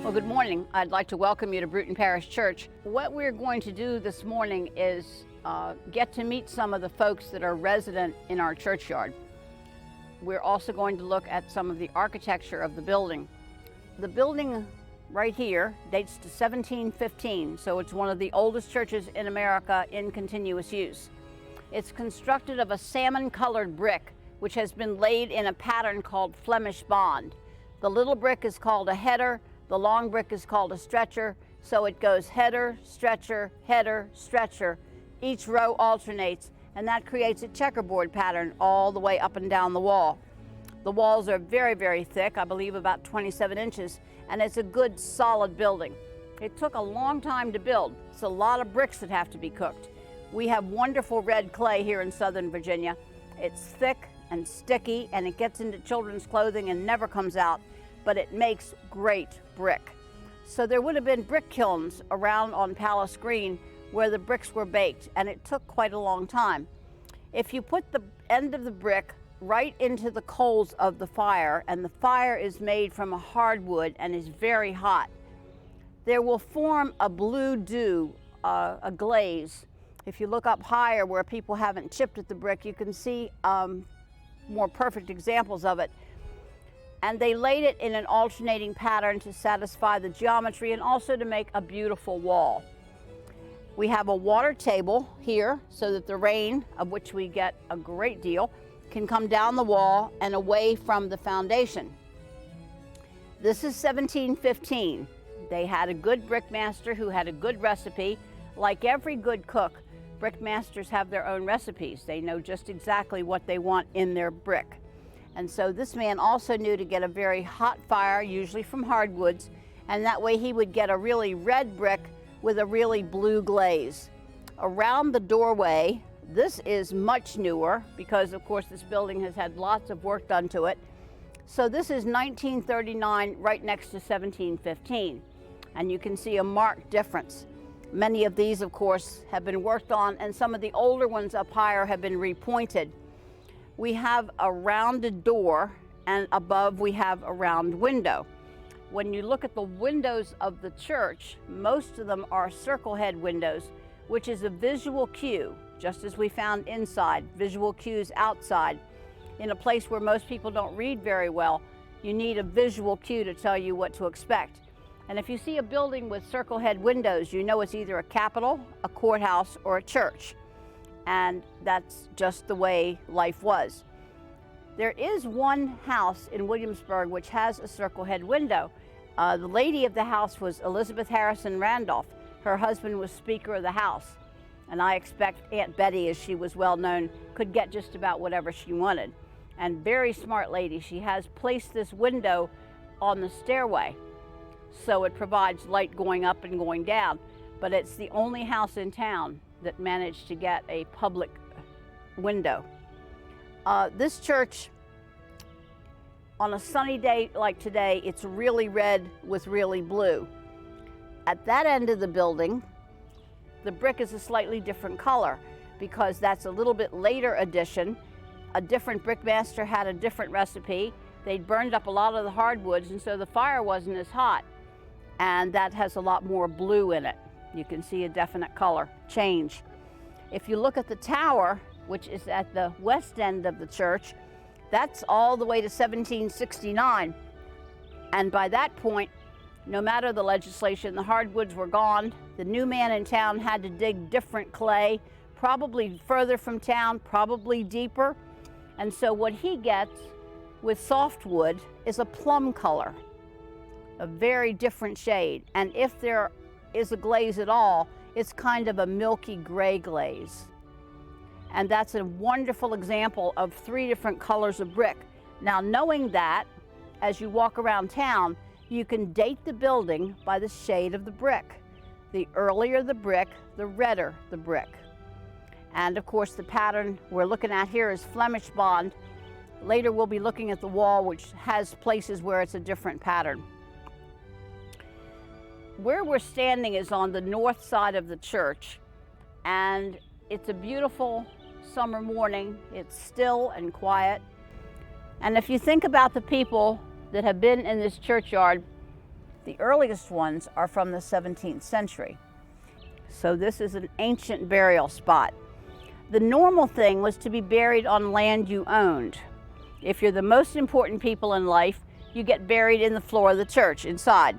Well, good morning. I'd like to welcome you to Bruton Parish Church. What we're going to do this morning is get to meet some of the folks that are resident in our churchyard. We're also going to look at some of the architecture of the building. The building right here dates to 1715, so it's one of the oldest churches in America in continuous use. It's constructed of a salmon-colored brick, which has been laid in a pattern called Flemish bond. The little brick is called a header, the long brick is called a stretcher, so it goes header, stretcher, header, stretcher. Each row alternates, and that creates a checkerboard pattern all the way up and down the wall. The walls are very, very thick, I believe about 27 inches, and it's a good, solid building. It took a long time to build. It's a lot of bricks that have to be cooked. We have wonderful red clay here in Southern Virginia. It's thick and sticky, and it gets into children's clothing and never comes out, but it makes great brick. So there would have been brick kilns around on Palace Green where the bricks were baked, and it took quite a long time. If you put the end of the brick right into the coals of the fire, and the fire is made from a hardwood and is very hot, there will form a blue dew, a glaze. If you look up higher where people haven't chipped at the brick, you can see more perfect examples of it. And they laid it in an alternating pattern to satisfy the geometry and also to make a beautiful wall. We have a water table here so that the rain, of which we get a great deal, can come down the wall and away from the foundation. This is 1715. They had a good brickmaster who had a good recipe. Like every good cook, brickmasters have their own recipes. They know just exactly what they want in their brick. And so this man also knew to get a very hot fire, usually from hardwoods, and that way he would get a really red brick with a really blue glaze. Around the doorway, this is much newer because of course this building has had lots of work done to it. So this is 1939 right next to 1715, and you can see a marked difference. Many of these of course have been worked on, and some of the older ones up higher have been repointed. We have a rounded door, and above we have a round window. When you look at the windows of the church, most of them are circle head windows, which is a visual cue, just as we found inside, visual cues outside. In a place where most people don't read very well, you need a visual cue to tell you what to expect. And if you see a building with circle head windows, you know it's either a capitol, a courthouse, or a church. And that's just the way life was. There is one house in Williamsburg which has a circle head window. The lady of the house was Elizabeth Harrison Randolph. Her husband was Speaker of the House. And I expect Aunt Betty, as she was well known, could get just about whatever she wanted. And very smart lady. She has placed this window on the stairway, so it provides light going up and going down. But it's the only house in town that managed to get a public window. This church, on a sunny day like today, it's really red with really blue. At that end of the building, the brick is a slightly different color because that's a little bit later addition. A different brickmaster had a different recipe. They'd burned up a lot of the hardwoods, and so the fire wasn't as hot. And that has a lot more blue in it. You can see a definite color change. If you look at the tower, which is at the west end of the church, that's all the way to 1769. And by that point, no matter the legislation, the hardwoods were gone. The new man in town had to dig different clay, probably further from town, probably deeper. And so what he gets with softwood is a plum color, a very different shade. And if there is a glaze at all, it's kind of a milky gray glaze. And that's a wonderful example of 3 different colors of brick. Now, knowing that, as you walk around town, you can date the building by the shade of the brick. The earlier the brick, the redder the brick. And of course, the pattern we're looking at here is Flemish bond. Later, we'll be looking at the wall, which has places where it's a different pattern. Where we're standing is on the north side of the church, and it's a beautiful summer morning. It's still and quiet. And if you think about the people that have been in this churchyard The earliest ones are from the 17th century. So this is an ancient burial spot. The normal thing was to be buried on land you owned. If you're the most important people in life, you get buried in the floor of the church inside.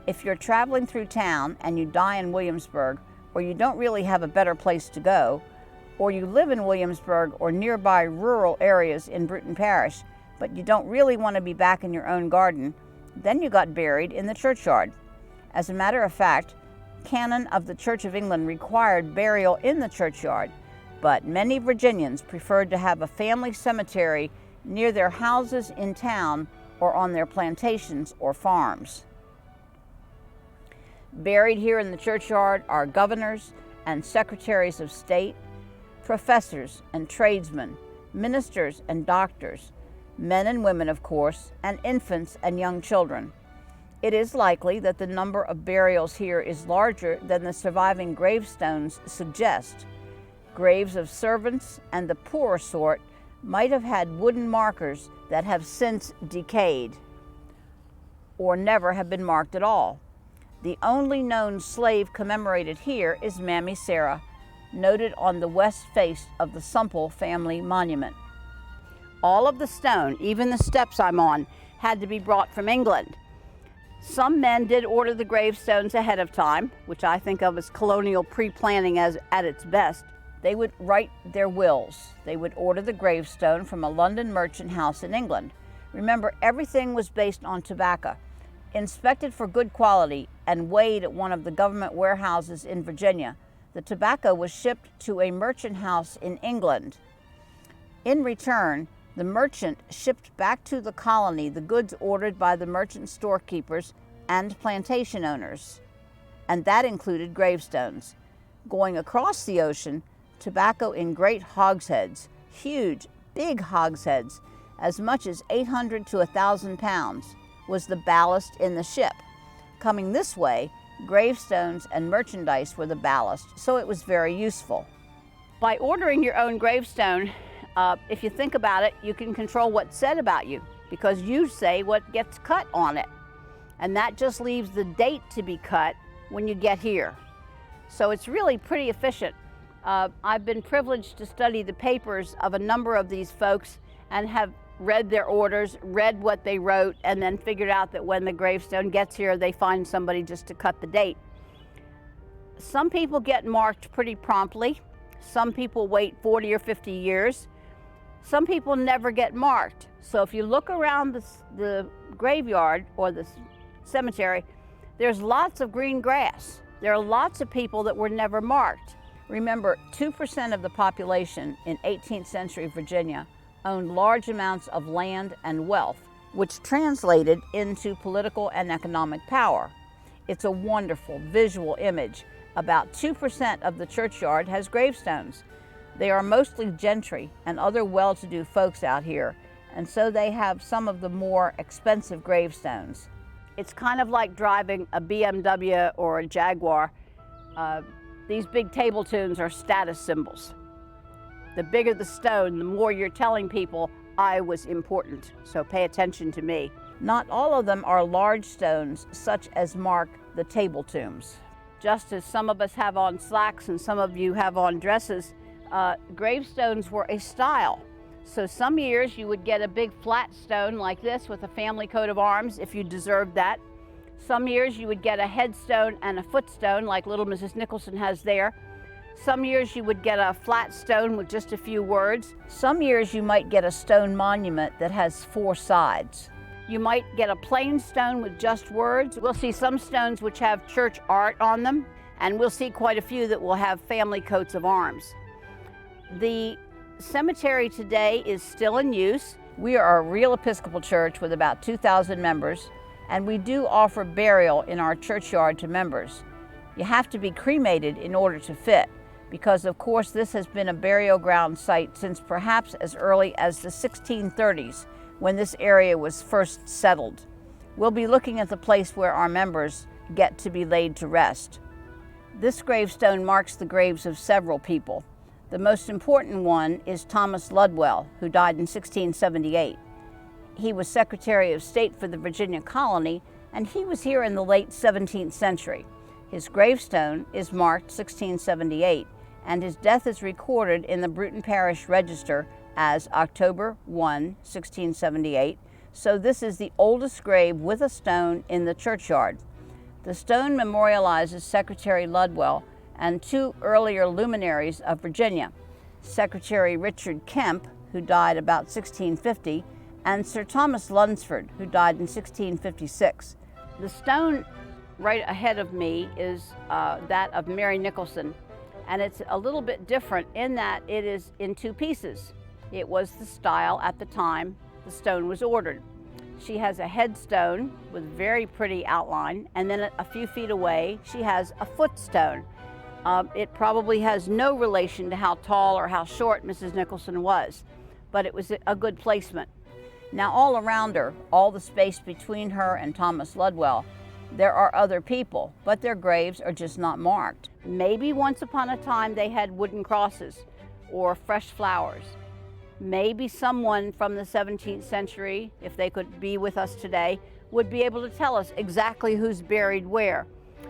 If you're traveling through town and you die in Williamsburg, or you don't really have a better place to go, or you live in Williamsburg or nearby rural areas in Bruton Parish, but you don't really want to be back in your own garden, then you got buried in the churchyard. As a matter of fact, canon of the Church of England required burial in the churchyard, but many Virginians preferred to have a family cemetery near their houses in town or on their plantations or farms. Buried here in the churchyard are governors and secretaries of state, professors and tradesmen, ministers and doctors, men and women, of course, and infants and young children. It is likely that the number of burials here is larger than the surviving gravestones suggest. Graves of servants and the poorer sort might have had wooden markers that have since decayed or never have been marked at all. The only known slave commemorated here is Mammy Sarah, noted on the west face of the Sumple family monument. All of the stone, even the steps I'm on, had to be brought from England. Some men did order the gravestones ahead of time, which I think of as colonial pre-planning at its best. They would write their wills. They would order the gravestone from a London merchant house in England. Remember, everything was based on tobacco, inspected for good quality and weighed at one of the government warehouses in Virginia. The tobacco was shipped to a merchant house in England. In return, the merchant shipped back to the colony the goods ordered by the merchant storekeepers and plantation owners, and that included gravestones. Going across the ocean, tobacco in great hogsheads, huge, big hogsheads, as much as 800 to 1,000 pounds, was the ballast in the ship. Coming this way, gravestones and merchandise were the ballast, so it was very useful. By ordering your own gravestone, if you think about it, you can control what's said about you because you say what gets cut on it. And that just leaves the date to be cut when you get here. So it's really pretty efficient. I've been privileged to study the papers of a number of these folks and have read their orders, read what they wrote, and then figured out that when the gravestone gets here, they find somebody just to cut the date. Some people get marked pretty promptly. Some people wait 40 or 50 years. Some people never get marked. So if you look around the graveyard or the cemetery, there's lots of green grass. There are lots of people that were never marked. Remember, 2% of the population in 18th century Virginia owned large amounts of land and wealth, which translated into political and economic power. It's a wonderful visual image. About 2% of the churchyard has gravestones. They are mostly gentry and other well-to-do folks out here, and so they have some of the more expensive gravestones. It's kind of like driving a BMW or a Jaguar. These big table tunes are status symbols. The bigger the stone, the more you're telling people I was important, so pay attention to me. Not all of them are large stones such as mark the table tombs. Just as some of us have on slacks and some of you have on dresses, gravestones were a style. So some years you would get a big flat stone like this with a family coat of arms if you deserved that. Some years you would get a headstone and a footstone like little Mrs. Nicholson has there. Some years you would get a flat stone with just a few words. Some years you might get a stone monument that has 4 sides. You might get a plain stone with just words. We'll see some stones which have church art on them, and we'll see quite a few that will have family coats of arms. The cemetery today is still in use. We are a real Episcopal church with about 2,000 members, and we do offer burial in our churchyard to members. You have to be cremated in order to fit, because of course this has been a burial ground site since perhaps as early as the 1630s, when this area was first settled. We'll be looking at the place where our members get to be laid to rest. This gravestone marks the graves of several people. The most important one is Thomas Ludwell, who died in 1678. He was Secretary of State for the Virginia colony and he was here in the late 17th century. His gravestone is marked 1678, and his death is recorded in the Bruton Parish Register as October 1, 1678, so this is the oldest grave with a stone in the churchyard. The stone memorializes Secretary Ludwell and two earlier luminaries of Virginia, Secretary Richard Kemp, who died about 1650, and Sir Thomas Lunsford, who died in 1656. The stone right ahead of me is that of Mary Nicholson, and it's a little bit different in that it is in two pieces. It was the style at the time the stone was ordered. She has a headstone with very pretty outline, and then a few feet away she has a footstone. It probably has no relation to how tall or how short Mrs. Nicholson was, but it was a good placement. Now all around her, all the space between her and Thomas Ludwell, there are other people, but their graves are just not marked. Maybe once upon a time they had wooden crosses or fresh flowers. Maybe someone from the 17th century, if they could be with us today, would be able to tell us exactly who's buried where.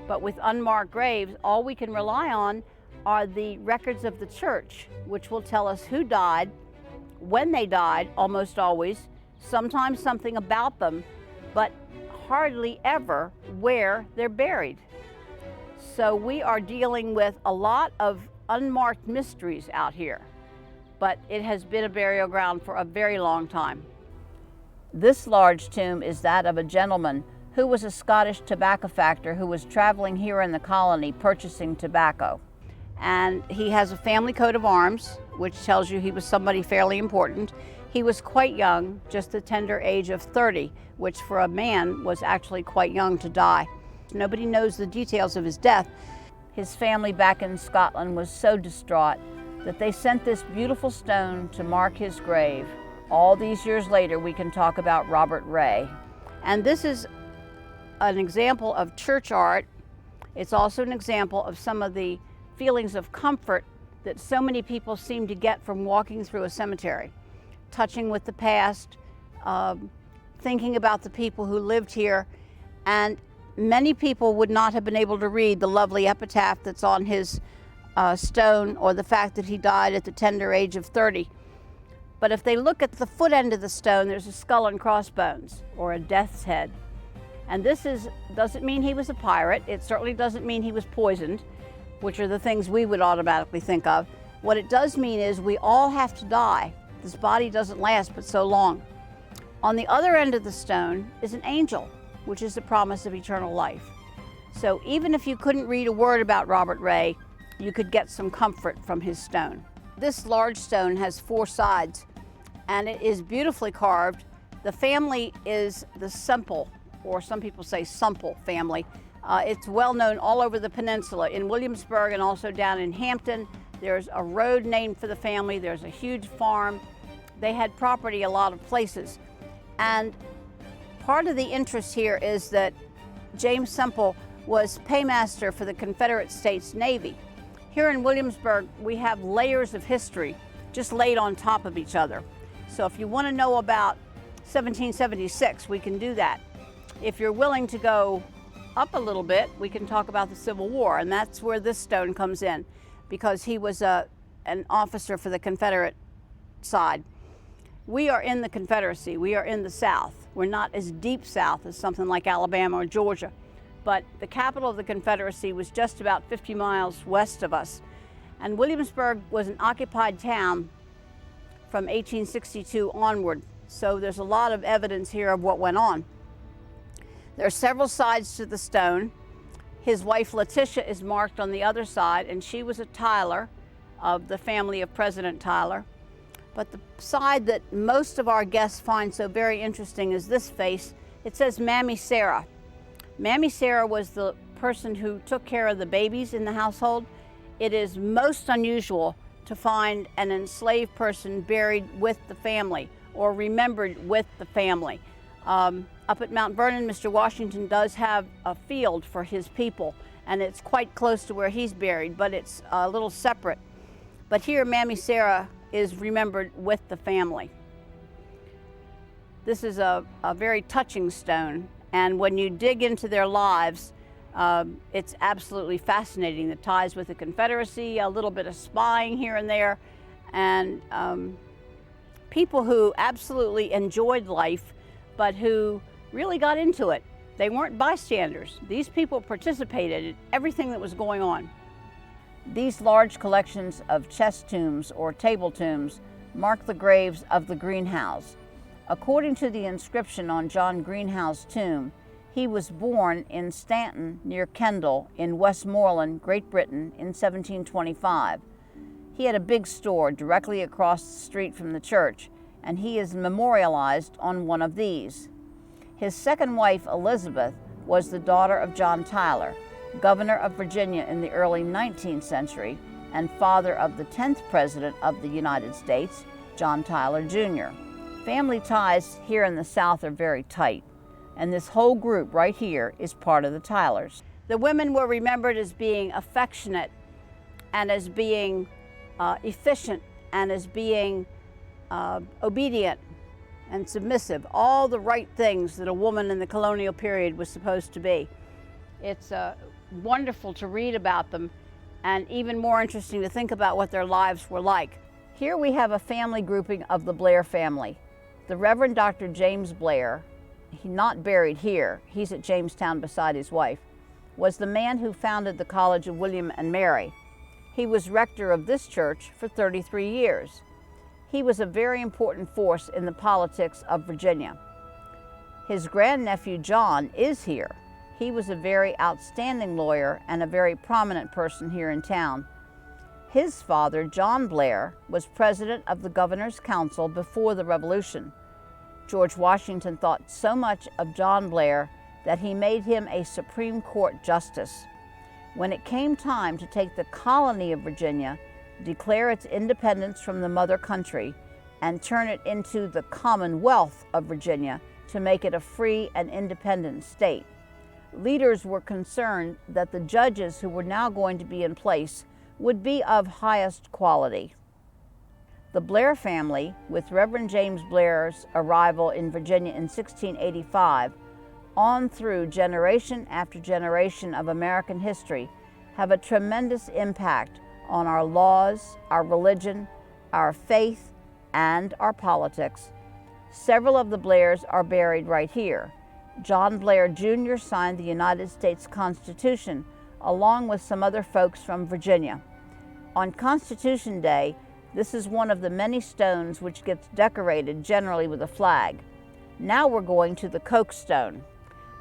But with unmarked graves, all we can rely on are the records of the church, which will tell us who died, when they died, almost always, sometimes something about them, but hardly ever where they're buried. So we are dealing with a lot of unmarked mysteries out here, but it has been a burial ground for a very long time. This large tomb is that of a gentleman who was a Scottish tobacco factor who was traveling here in the colony purchasing tobacco. And he has a family coat of arms, which tells you he was somebody fairly important. He was quite young, just the tender age of 30, which for a man was actually quite young to die. Nobody knows the details of his death. His family back in Scotland was so distraught that they sent this beautiful stone to mark his grave. All these years later, we can talk about Robert Ray. And this is an example of church art. It's also an example of some of the feelings of comfort that so many people seem to get from walking through a cemetery, touching with the past, thinking about the people who lived here. And many people would not have been able to read the lovely epitaph that's on his stone, or the fact that he died at the tender age of 30. But if they look at the foot end of the stone, there's a skull and crossbones, or a death's head. And this doesn't mean he was a pirate. It certainly doesn't mean he was poisoned, which are the things we would automatically think of. What it does mean is we all have to die. This body doesn't last but so long. On the other end of the stone is an angel, which is the promise of eternal life. So even if you couldn't read a word about Robert Ray, you could get some comfort from his stone. This large stone has 4 sides, and it is beautifully carved. The family is the Semple, or some people say Sumple family. It's well known all over the peninsula, in Williamsburg and also down in Hampton. There's a road named for the family. There's a huge farm. They had property a lot of places. And part of the interest here is that James Semple was paymaster for the Confederate States Navy. Here in Williamsburg, we have layers of history just laid on top of each other. So if you want to know about 1776, we can do that. If you're willing to go up a little bit, we can talk about the Civil War, and that's where this stone comes in, because he was an officer for the Confederate side. We are in the Confederacy. We are in the South. We're not as deep south as something like Alabama or Georgia, but the capital of the Confederacy was just about 50 miles west of us. And Williamsburg was an occupied town from 1862 onward, so there's a lot of evidence here of what went on. There are several sides to the stone. His wife Letitia is marked on the other side, and she was a Tyler of the family of President Tyler. But the side that most of our guests find so very interesting is this face. It says Mammy Sarah. Mammy Sarah was the person who took care of the babies in the household. It is most unusual to find an enslaved person buried with the family or remembered with the family. Up at Mount Vernon, Mr. Washington does have a field for his people, and it's quite close to where he's buried, but it's a little separate. But here, Mammy Sarah is remembered with the family. This is a very touching stone, And when you dig into their lives, it's absolutely fascinating. The ties with the Confederacy, a little bit of spying here and there, and people who absolutely enjoyed life, but who really got into it. They weren't bystanders. These people participated in everything that was going on. These large collections of chest tombs or table tombs mark the graves of the Greenhows. According to the inscription on John Greenhow's tomb, he was born in Stanton near Kendal in Westmoreland, Great Britain in 1725. He had a big store directly across the street from the church, and he is memorialized on one of these. His second wife, Elizabeth, was the daughter of John Tyler, governor of Virginia in the early 19th century and father of the 10th president of the United States, John Tyler Jr. Family ties here in the South are very tight, and this whole group right here is part of the Tylers. The women were remembered as being affectionate and as being efficient and as being obedient and submissive, all the right things that a woman in the colonial period was supposed to be. It's wonderful to read about them, and even more interesting to think about what their lives were like. Here we have a family grouping of the Blair family. The Reverend Dr. James Blair, he's not buried here, he's at Jamestown beside his wife, was the man who founded the College of William and Mary. He was rector of this church for 33 years. He was a very important force in the politics of Virginia. His grandnephew John is here. He was a very outstanding lawyer and a very prominent person here in town. His father, John Blair, was president of the Governor's Council before the Revolution. George Washington thought so much of John Blair that he made him a Supreme Court justice. When it came time to take the colony of Virginia, declare its independence from the mother country, and turn it into the Commonwealth of Virginia to make it a free and independent state, leaders were concerned that the judges who were now going to be in place would be of highest quality. The Blair family, with Reverend James Blair's arrival in Virginia in 1685, on through generation after generation of American history, have a tremendous impact on our laws, our religion, our faith, and our politics. Several of the Blairs are buried right here. John Blair Jr. signed the United States Constitution along with some other folks from Virginia. On Constitution Day, this is one of the many stones which gets decorated generally with a flag. Now we're going to the Coke Stone.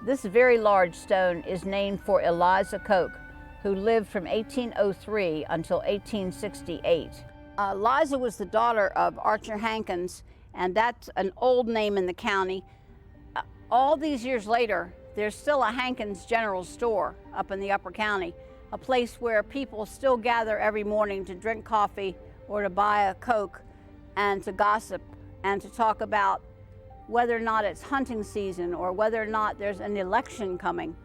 This very large stone is named for Eliza Coke, who lived from 1803 until 1868. Eliza was the daughter of Archer Hankins, and that's an old name in the county. All these years later, there's still a Hankins General Store up in the Upper County, a place where people still gather every morning to drink coffee or to buy a Coke and to gossip and to talk about whether or not it's hunting season or whether or not there's an election coming.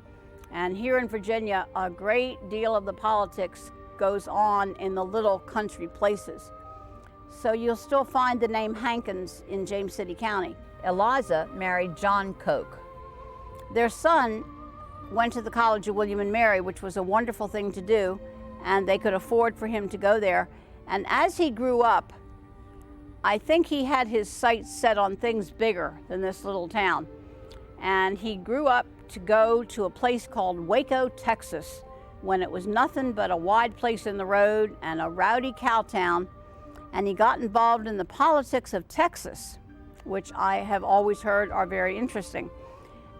And here in Virginia, a great deal of the politics goes on in the little country places. So you'll still find the name Hankins in James City County. Eliza married John Coke. Their son went to the College of William and Mary, which was a wonderful thing to do, and they could afford for him to go there. And as he grew up, I think he had his sights set on things bigger than this little town. And he grew up to go to a place called Waco, Texas, when it was nothing but a wide place in the road and a rowdy cow town. And he got involved in the politics of Texas, which I have always heard are very interesting.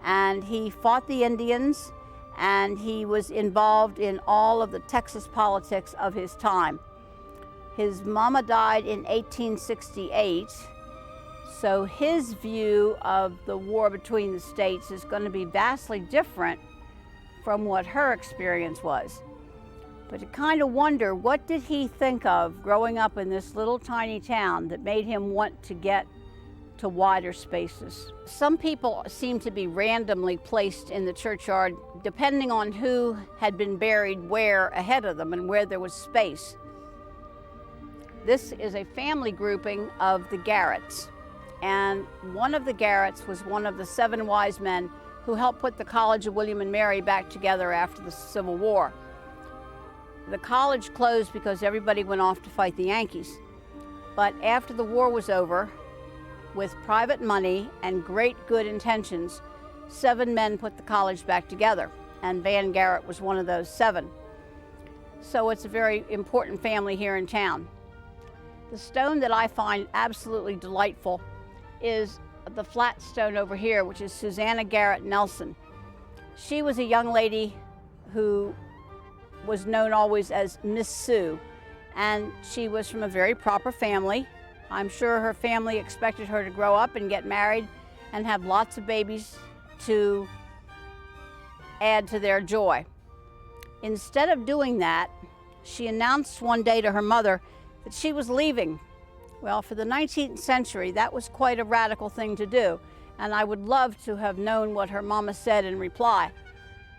And he fought the Indians, and he was involved in all of the Texas politics of his time. His mama died in 1868, so his view of the war between the states is going to be vastly different from what her experience was. But you kind of wonder, what did he think of growing up in this little tiny town that made him want to get to wider spaces? Some people seem to be randomly placed in the churchyard depending on who had been buried where ahead of them and where there was space. This is a family grouping of the Garretts, and one of the Garretts was one of the 7 wise men who helped put the College of William and Mary back together after the Civil War. The college closed because everybody went off to fight the Yankees. But after the war was over, with private money and great good intentions, 7 men put the college back together, and Van Garrett was one of those 7. So it's a very important family here in town. The stone that I find absolutely delightful is the flat stone over here, which is Susanna Garrett Nelson. She was a young lady who was known always as Miss Sue, and she was from a very proper family. I'm sure her family expected her to grow up and get married and have lots of babies to add to their joy. Instead of doing that, she announced one day to her mother that she was leaving. Well, for the 19th century, that was quite a radical thing to do, and I would love to have known what her mama said in reply.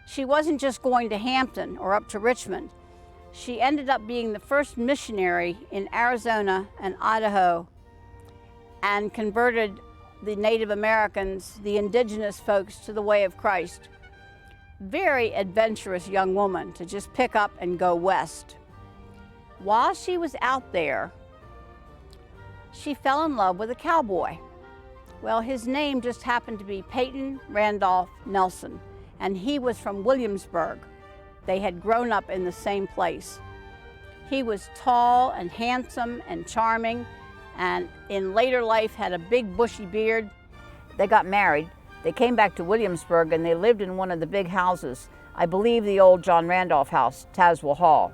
She wasn't just going to Hampton or up to Richmond. She ended up being the first missionary in Arizona and Idaho and converted the Native Americans, the indigenous folks, to the way of Christ. Very adventurous young woman to just pick up and go west. While she was out there, she fell in love with a cowboy. Well, his name just happened to be Peyton Randolph Nelson, and he was from Williamsburg. They had grown up in the same place. He was tall and handsome and charming, and in later life had a big bushy beard. They got married. They came back to Williamsburg, and they lived in one of the big houses, I believe the old John Randolph house, Tazewell Hall.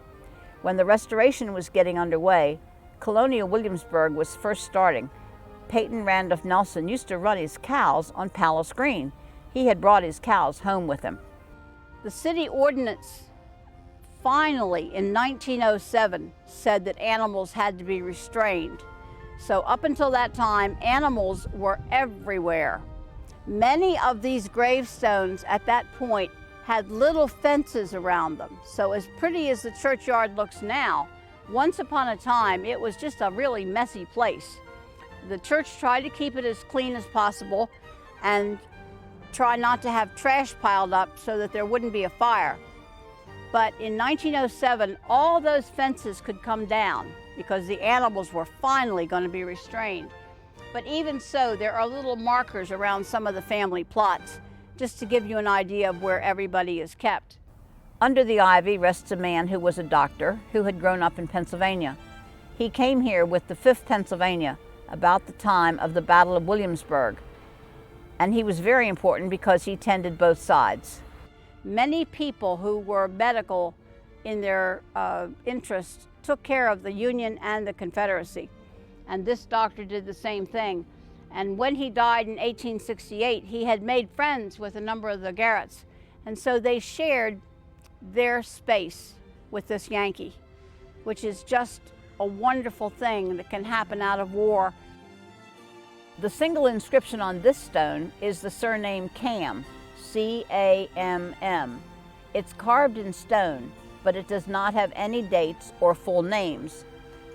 When the restoration was getting underway, Colonial Williamsburg was first starting. Peyton Randolph Nelson used to run his cows on Palace Green. He had brought his cows home with him. The city ordinance finally in 1907 said that animals had to be restrained. So up until that time, animals were everywhere. Many of these gravestones at that point had little fences around them. So as pretty as the churchyard looks now, once upon a time, it was just a really messy place. The church tried to keep it as clean as possible and try not to have trash piled up so that there wouldn't be a fire. But in 1907, all those fences could come down because the animals were finally going to be restrained. But even so, there are little markers around some of the family plots, just to give you an idea of where everybody is kept. Under the ivy rests a man who was a doctor who had grown up in Pennsylvania. He came here with the 5th Pennsylvania about the time of the Battle of Williamsburg, and he was very important because he tended both sides. Many people who were medical in their interests took care of the Union and the Confederacy, and this doctor did the same thing. And when he died in 1868, he had made friends with a number of the Garretts, and so they shared their space with this Yankee, which is just a wonderful thing that can happen out of war. The single inscription on this stone is the surname Camm, C-A-M-M. It's carved in stone, but it does not have any dates or full names.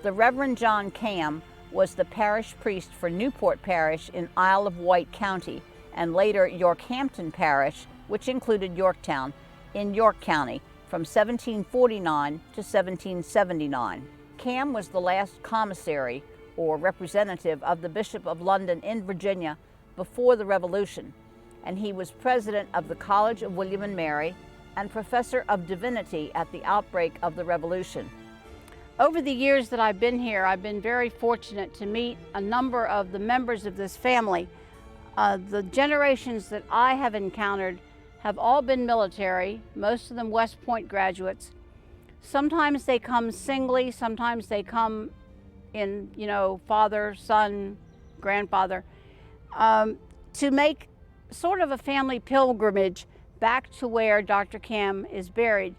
The Reverend John Camm was the parish priest for Newport Parish in Isle of Wight County, and later Yorkhampton Parish, which included Yorktown, in York County from 1749 to 1779. Camm was the last commissary or representative of the Bishop of London in Virginia before the Revolution, and he was president of the College of William and Mary and professor of divinity at the outbreak of the Revolution. Over the years that I've been here, I've been very fortunate to meet a number of the members of this family. The generations that I have encountered have all been military, most of them West Point graduates. Sometimes they come singly, sometimes they come in, father, son, grandfather, to make sort of a family pilgrimage back to where Dr. Camm is buried.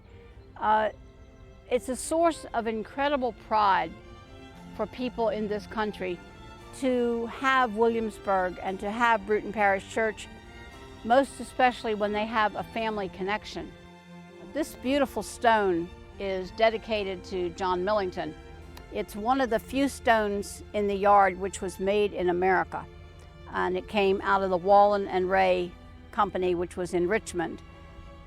It's a source of incredible pride for people in this country to have Williamsburg and to have Bruton Parish Church, most especially when they have a family connection. This beautiful stone is dedicated to John Millington. It's one of the few stones in the yard which was made in America, and it came out of the Wallen and Ray company, which was in Richmond.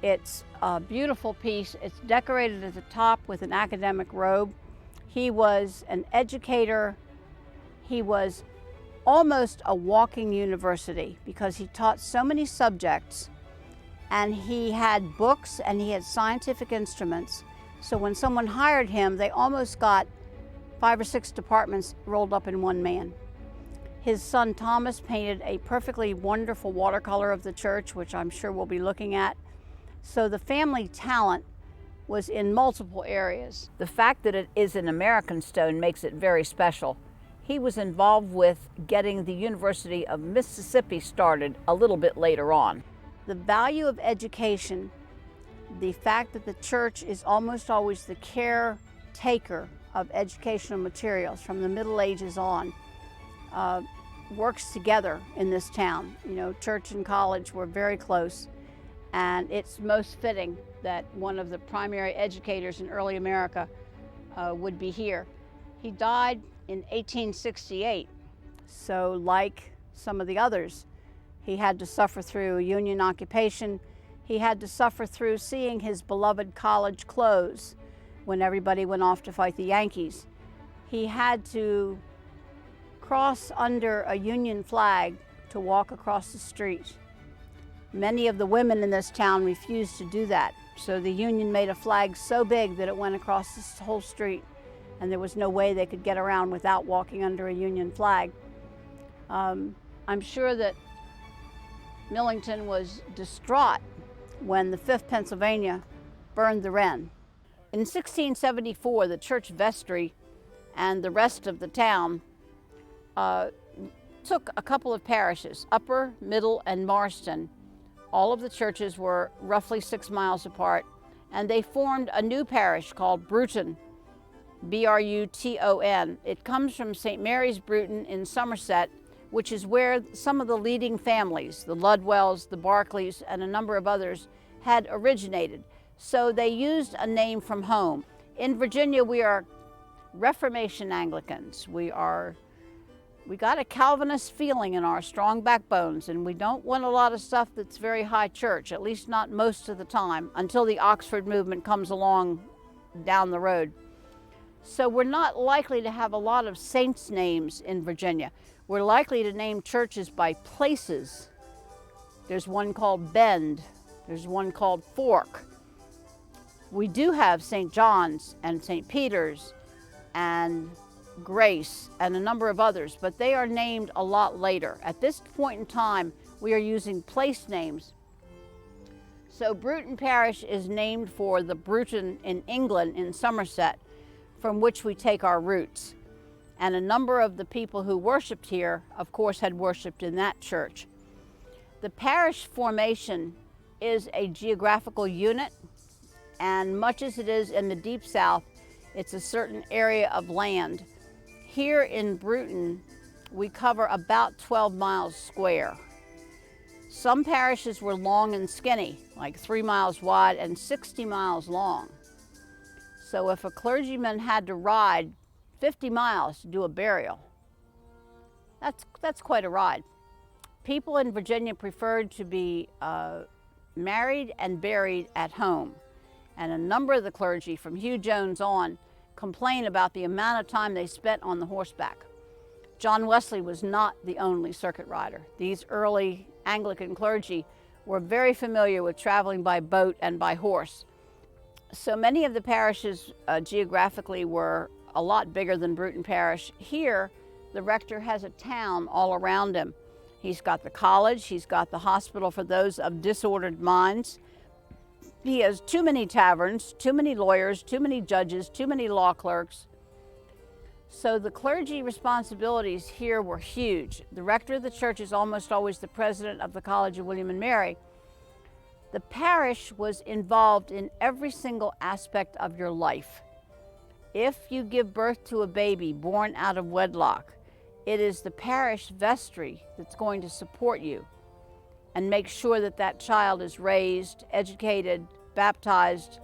It's a beautiful piece. It's decorated at the top with an academic robe. He was an educator. He was almost a walking university because he taught so many subjects, and he had books and he had scientific instruments. So when someone hired him, they almost got 5 or 6 departments rolled up in one man. His son Thomas painted a perfectly wonderful watercolor of the church, which I'm sure we'll be looking at. So the family talent was in multiple areas. The fact that it is an American stone makes it very special. He was involved with getting the University of Mississippi started a little bit later on. The value of education, the fact that the church is almost always the caretaker of educational materials from the Middle Ages on, works together in this town. You know, church and college were very close, and it's most fitting that one of the primary educators in early America would be here. He died in 1868, so like some of the others, he had to suffer through Union occupation. He had to suffer through seeing his beloved college close when everybody went off to fight the Yankees. He had to cross under a Union flag to walk across the street. Many of the women in this town refused to do that, so the Union made a flag so big that it went across this whole street, and there was no way they could get around without walking under a Union flag. I'm sure that Millington was distraught when the 5th Pennsylvania burned the Wren. In 1674, the church vestry and the rest of the town took a couple of parishes, Upper, Middle, and Marston. All of the churches were roughly 6 miles apart, and they formed a new parish called Bruton, B-R-U-T-O-N. It comes from St. Mary's Bruton in Somerset, which is where some of the leading families, the Ludwells, the Barclays, and a number of others, had originated. So they used a name from home. In Virginia, we are Reformation Anglicans. We got a Calvinist feeling in our strong backbones, and we don't want a lot of stuff that's very high church, at least not most of the time, until the Oxford movement comes along down the road. So we're not likely to have a lot of saints' names in Virginia. We're likely to name churches by places. There's one called Bend. There's one called Fork. We do have St. John's and St. Peter's and Grace and a number of others, but they are named a lot later. At this point in time, we are using place names. So Bruton Parish is named for the Bruton in England in Somerset, from which we take our roots. And a number of the people who worshiped here, of course, had worshiped in that church. The parish formation is a geographical unit, and much as it is in the Deep South, it's a certain area of land. Here in Bruton, we cover about 12 miles square. Some parishes were long and skinny, like 3 miles wide and 60 miles long. So if a clergyman had to ride 50 miles to do a burial, that's quite a ride. People in Virginia preferred to be married and buried at home. And a number of the clergy, from Hugh Jones on, complain about the amount of time they spent on the horseback. John Wesley was not the only circuit rider. These early Anglican clergy were very familiar with traveling by boat and by horse. So many of the parishes geographically were a lot bigger than Bruton Parish. Here, the rector has a town all around him. He's got the college, he's got the hospital for those of disordered minds. He has too many taverns, too many lawyers, too many judges, too many law clerks. So the clergy responsibilities here were huge. The rector of the church is almost always the president of the College of William and Mary. The parish was involved in every single aspect of your life. If you give birth to a baby born out of wedlock, it is the parish vestry that's going to support you and make sure that that child is raised, educated, baptized,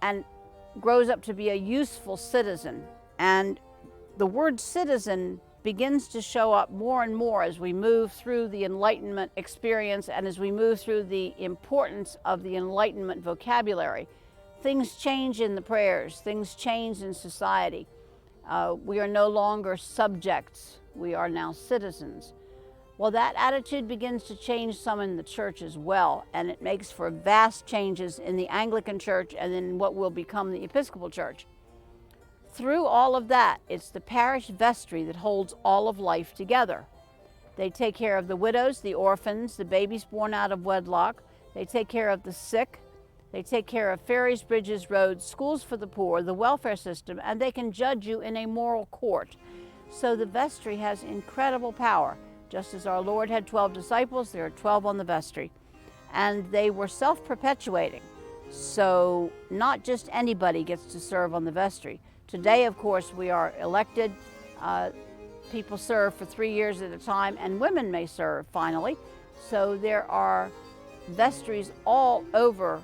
and grows up to be a useful citizen. And the word citizen begins to show up more and more as we move through the Enlightenment experience and as we move through the importance of the Enlightenment vocabulary. Things change in the prayers, things change in society. We are no longer subjects, we are now citizens. Well, that attitude begins to change some in the church as well, and it makes for vast changes in the Anglican Church and in what will become the Episcopal Church. Through all of that, it's the parish vestry that holds all of life together. They take care of the widows, the orphans, the babies born out of wedlock. They take care of the sick. They take care of ferries, bridges, roads, schools for the poor, the welfare system, and they can judge you in a moral court. So the vestry has incredible power. Just as our Lord had 12 disciples, there are 12 on the vestry. And they were self-perpetuating. So not just anybody gets to serve on the vestry. Today, of course, we are elected. People serve for 3 years at a time, and women may serve finally. So there are vestries all over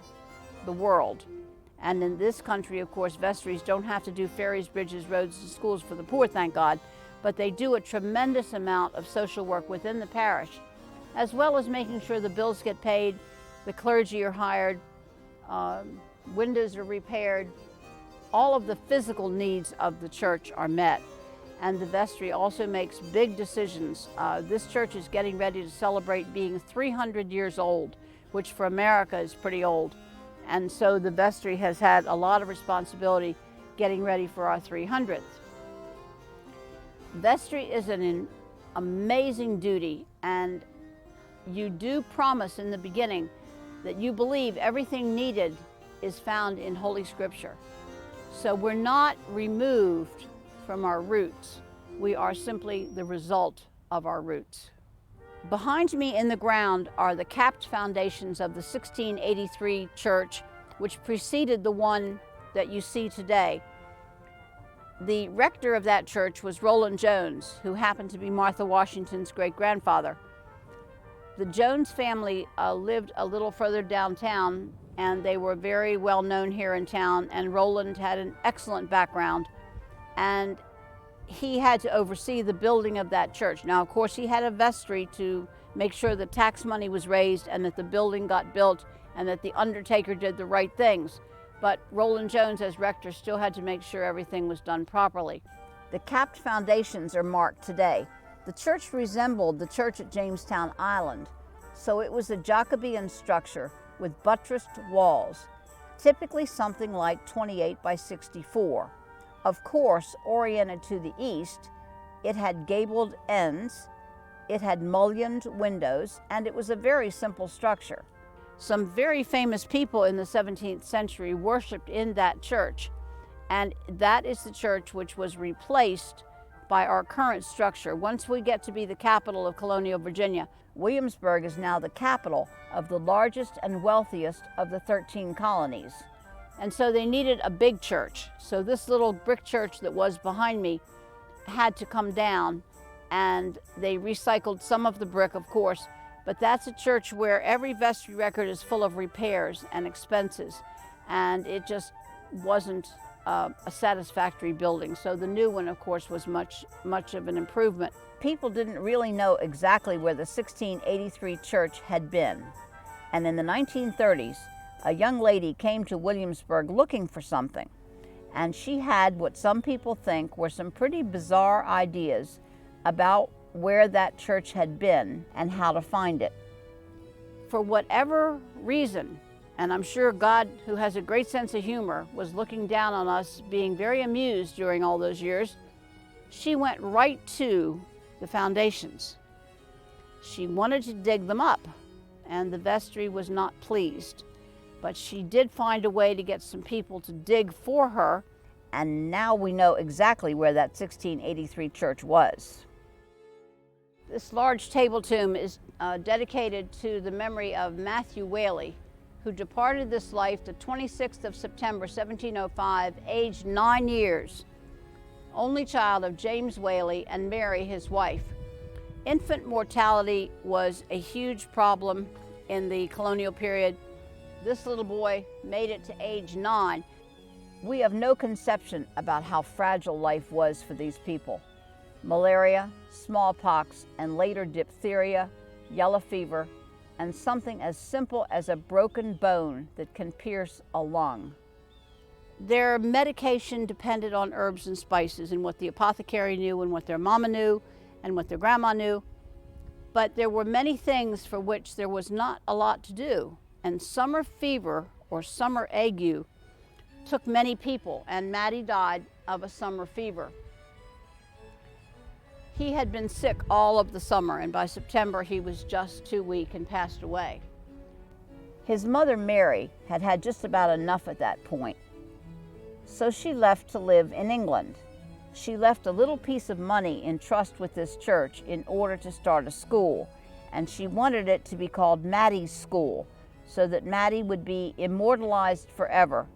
the world. And in this country, of course, vestries don't have to do ferries, bridges, roads, and schools for the poor, thank God. But they do a tremendous amount of social work within the parish, as well as making sure the bills get paid, the clergy are hired, windows are repaired, all of the physical needs of the church are met. And the vestry also makes big decisions. This church is getting ready to celebrate being 300 years old, which for America is pretty old. And so the vestry has had a lot of responsibility getting ready for our 300th. Vestry is an amazing duty, and you do promise in the beginning that you believe everything needed is found in Holy Scripture. So we're not removed from our roots. We are simply the result of our roots. Behind me in the ground are the capped foundations of the 1683 church, which preceded the one that you see today. The rector of that church was Roland Jones, who happened to be Martha Washington's great-grandfather. The Jones family lived a little further downtown, and they were very well known here in town, and Roland had an excellent background, and he had to oversee the building of that church. Now, of course, he had a vestry to make sure the tax money was raised and that the building got built and that the undertaker did the right things. But Roland Jones, as rector, still had to make sure everything was done properly. The capped foundations are marked today. The church resembled the church at Jamestown Island, so it was a Jacobean structure with buttressed walls, typically something like 28 by 64. Of course, oriented to the east, it had gabled ends, it had mullioned windows, and it was a very simple structure. Some very famous people in the 17th century worshiped in that church, and that is the church which was replaced by our current structure. Once we get to be the capital of colonial Virginia, Williamsburg is now the capital of the largest and wealthiest of the 13 colonies. And so they needed a big church. So this little brick church that was behind me had to come down, and they recycled some of the brick, of course, but that's a church where every vestry record is full of repairs and expenses, and it just wasn't a satisfactory building. So the new one, of course, was much of an improvement. People didn't really know exactly where the 1683 church had been, and in the 1930s, a young lady came to Williamsburg looking for something, and she had what some people think were some pretty bizarre ideas about where that church had been and how to find it. For whatever reason, and I'm sure God, who has a great sense of humor, was looking down on us being very amused during all those years, she went right to the foundations. She wanted to dig them up, and the vestry was not pleased. But she did find a way to get some people to dig for her, and now we know exactly where that 1683 church was. This large table tomb is dedicated to the memory of Matthew Whaley, who departed this life the 26th of September, 1705, aged 9 years, only child of James Whaley and Mary, his wife. Infant mortality was a huge problem in the colonial period. This little boy made it to age 9. We have no conception about how fragile life was for these people. malaria, smallpox, and later diphtheria, yellow fever, and something as simple as a broken bone that can pierce a lung. Their medication depended on herbs and spices and what the apothecary knew and what their mama knew and what their grandma knew. But there were many things for which there was not a lot to do. And summer fever or summer ague took many people, and Matty died of a summer fever. He had been sick all of the summer, and by September he was just too weak and passed away. His mother, Mary, had had just about enough at that point. So she left to live in England. She left a little piece of money in trust with this church in order to start a school, and she wanted it to be called Matty's School, so that Matty would be immortalized forever,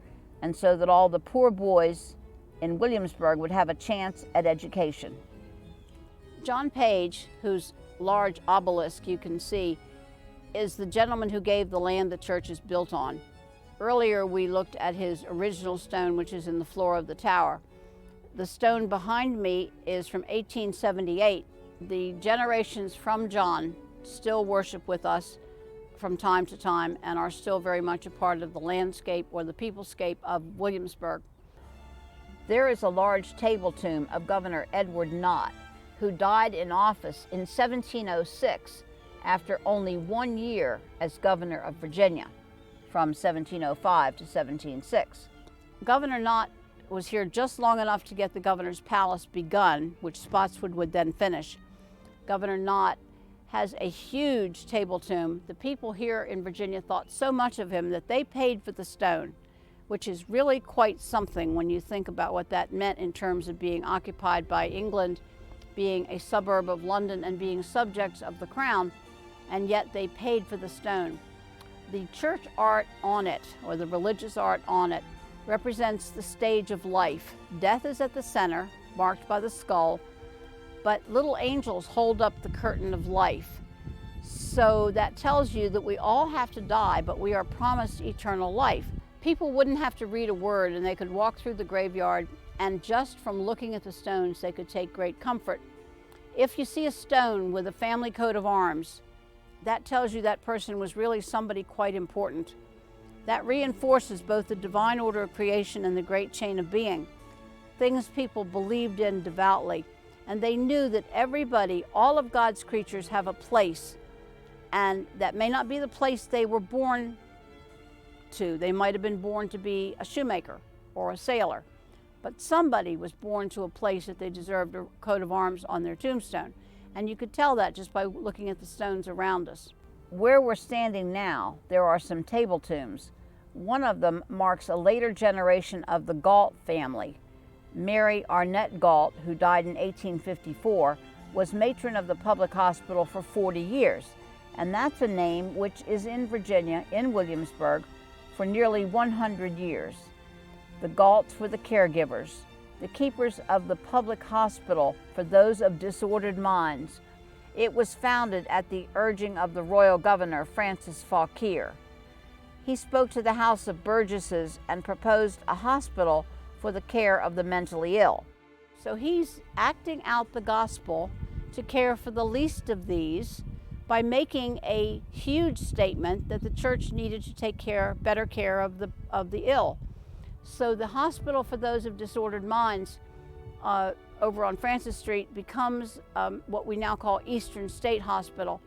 and so that all the poor boys in Williamsburg would have a chance at education. John Page, whose large obelisk you can see, is the gentleman who gave the land the church is built on. Earlier we looked at his original stone, which is in the floor of the tower. The stone behind me is from 1878. The generations from John still worship with us from time to time and are still very much a part of the landscape or the peoplescape of Williamsburg. There is a large table tomb of Governor Edward Knott, who died in office in 1706 after only 1 year as governor of Virginia, from 1705 to 1706. Governor Knott was here just long enough to get the governor's palace begun, which Spotswood would then finish. Governor Knott has a huge table tomb. The people here in Virginia thought so much of him that they paid for the stone, which is really quite something when you think about what that meant in terms of being occupied by England, being a suburb of London, and being subjects of the crown, and yet they paid for the stone. The church art on it, or the religious art on it, represents the stage of life. Death is at the center, marked by the skull, but little angels hold up the curtain of life. So that tells you that we all have to die, but we are promised eternal life. People wouldn't have to read a word, and they could walk through the graveyard, and just from looking at the stones, they could take great comfort. If you see a stone with a family coat of arms, that tells you that person was really somebody quite important. That reinforces both the divine order of creation and the great chain of being, things people believed in devoutly. And they knew that everybody, all of God's creatures, have a place, and that may not be the place they were born to. They might have been born to be a shoemaker or a sailor, but somebody was born to a place that they deserved a coat of arms on their tombstone. And you could tell that just by looking at the stones around us. Where we're standing now, there are some table tombs. One of them marks a later generation of the Galt family. Mary Arnett Galt, who died in 1854, was matron of the public hospital for 40 years. And that's a name which is in Virginia, in Williamsburg, for nearly 100 years. The Galts were the caregivers, the keepers of the public hospital for those of disordered minds. It was founded at the urging of the royal governor, Francis Fauquier. He spoke to the House of Burgesses and proposed a hospital for the care of the mentally ill. So he's acting out the gospel to care for the least of these by making a huge statement that the church needed to take better care of the ill. So the hospital for those of disordered minds over on Francis Street becomes what we now call Eastern State Hospital.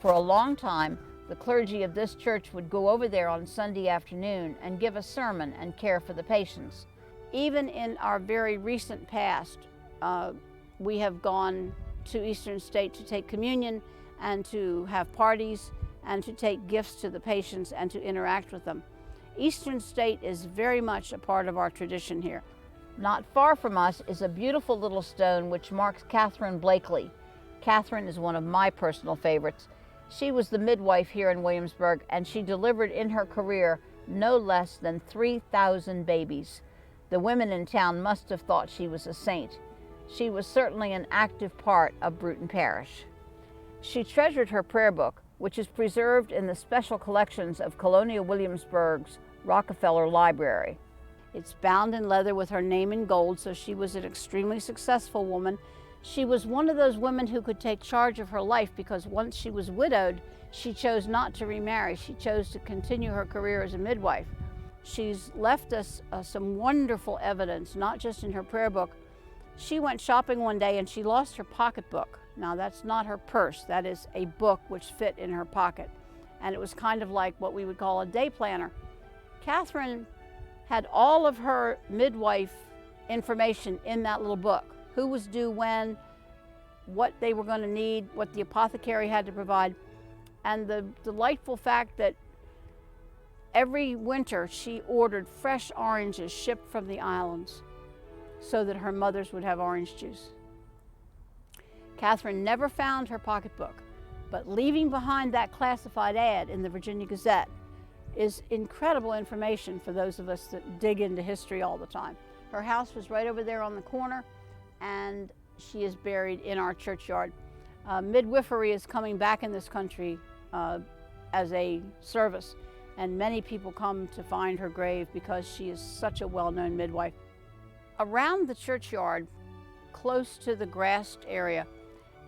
For a long time, the clergy of this church would go over there on Sunday afternoon and give a sermon and care for the patients. Even in our very recent past, we have gone to Eastern State to take communion and to have parties and to take gifts to the patients and to interact with them. Eastern State is very much a part of our tradition here. Not far from us is a beautiful little stone which marks Catherine Blakely. Catherine is one of my personal favorites. She was the midwife here in Williamsburg, and she delivered in her career no less than 3,000 babies. The women in town must have thought she was a saint. She was certainly an active part of Bruton Parish. She treasured her prayer book, which is preserved in the special collections of Colonial Williamsburg's Rockefeller Library. It's bound in leather with her name in gold, so she was an extremely successful woman. She was one of those women who could take charge of her life, because once she was widowed, she chose not to remarry. She chose to continue her career as a midwife. She's left us some wonderful evidence, not just in her prayer book. She went shopping one day and she lost her pocketbook. Now, that's not her purse. That is a book which fit in her pocket. And it was kind of like what we would call a day planner. Catherine had all of her midwife information in that little book. Who was due when, what they were going to need, what the apothecary had to provide. And the delightful fact that every winter she ordered fresh oranges shipped from the islands so that her mothers would have orange juice. Catherine never found her pocketbook, but leaving behind that classified ad in the Virginia Gazette is incredible information for those of us that dig into history all the time. Her house was right over there on the corner, and she is buried in our churchyard. Midwifery is coming back in this country as a service, and many people come to find her grave because she is such a well-known midwife. Around the churchyard, close to the grassed area,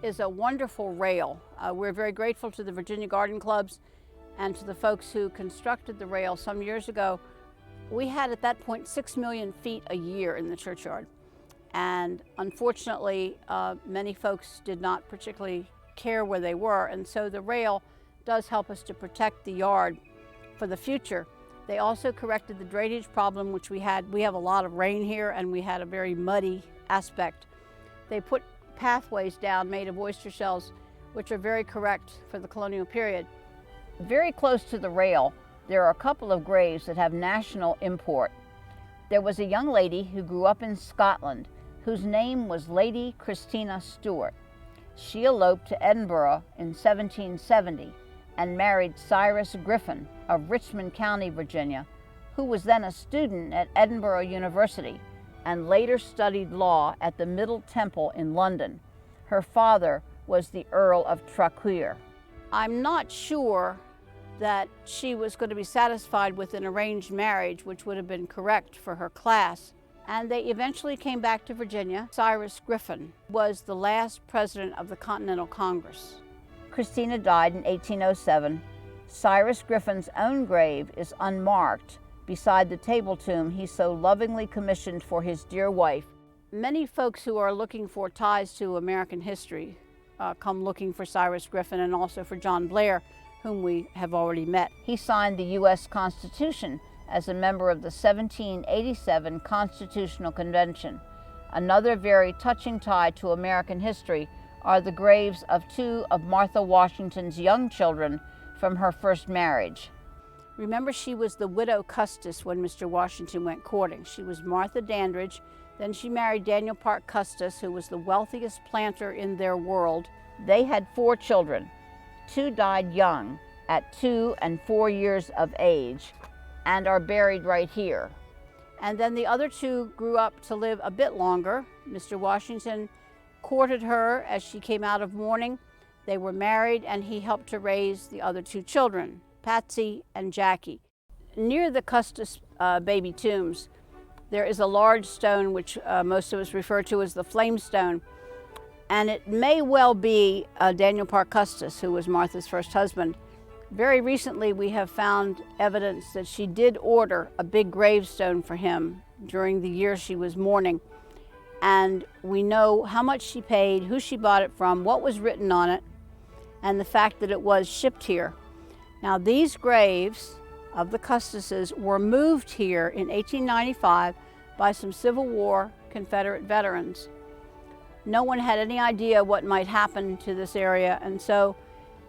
is a wonderful rail. We're very grateful to the Virginia Garden Clubs and to the folks who constructed the rail some years ago. We had at that point 6 million feet a year in the churchyard. And unfortunately, many folks did not particularly care where they were, and so the rail does help us to protect the yard for the future. They also corrected the drainage problem, which we had. We have a lot of rain here, and we had a very muddy aspect. They put pathways down made of oyster shells, which are very correct for the colonial period. Very close to the rail, there are a couple of graves that have national import. There was a young lady who grew up in Scotland whose name was Lady Christina Stuart. She eloped to Edinburgh in 1770 and married Cyrus Griffin of Richmond County, Virginia, who was then a student at Edinburgh University and later studied law at the Middle Temple in London. Her father was the Earl of Churchyard. I'm not sure that she was going to be satisfied with an arranged marriage, which would have been correct for her class. And they eventually came back to Virginia. Cyrus Griffin was the last president of the Continental Congress. Christina died in 1807. Cyrus Griffin's own grave is unmarked beside the table tomb he so lovingly commissioned for his dear wife. Many folks who are looking for ties to American history come looking for Cyrus Griffin, and also for John Blair, whom we have already met. He signed the U.S. Constitution as a member of the 1787 Constitutional Convention. Another very touching tie to American history are the graves of two of Martha Washington's young children from her first marriage. Remember, she was the widow Custis when Mr. Washington went courting. She was Martha Dandridge. Then she married Daniel Parke Custis, who was the wealthiest planter in their world. They had 4 children. 2 died young, at 2 and 4 years of age, and are buried right here. And then the other 2 grew up to live a bit longer. Mr. Washington courted her as she came out of mourning. They were married, and he helped to raise the other 2 children, Patsy and Jackie. Near the Custis baby tombs, there is a large stone which most of us refer to as the Flame Stone. And it may well be Daniel Parke Custis, who was Martha's first husband. Very recently, we have found evidence that she did order a big gravestone for him during the year she was mourning. And we know how much she paid, who she bought it from, what was written on it, and the fact that it was shipped here. Now, these graves of the Custises were moved here in 1895 by some Civil War Confederate veterans. No one had any idea what might happen to this area, and so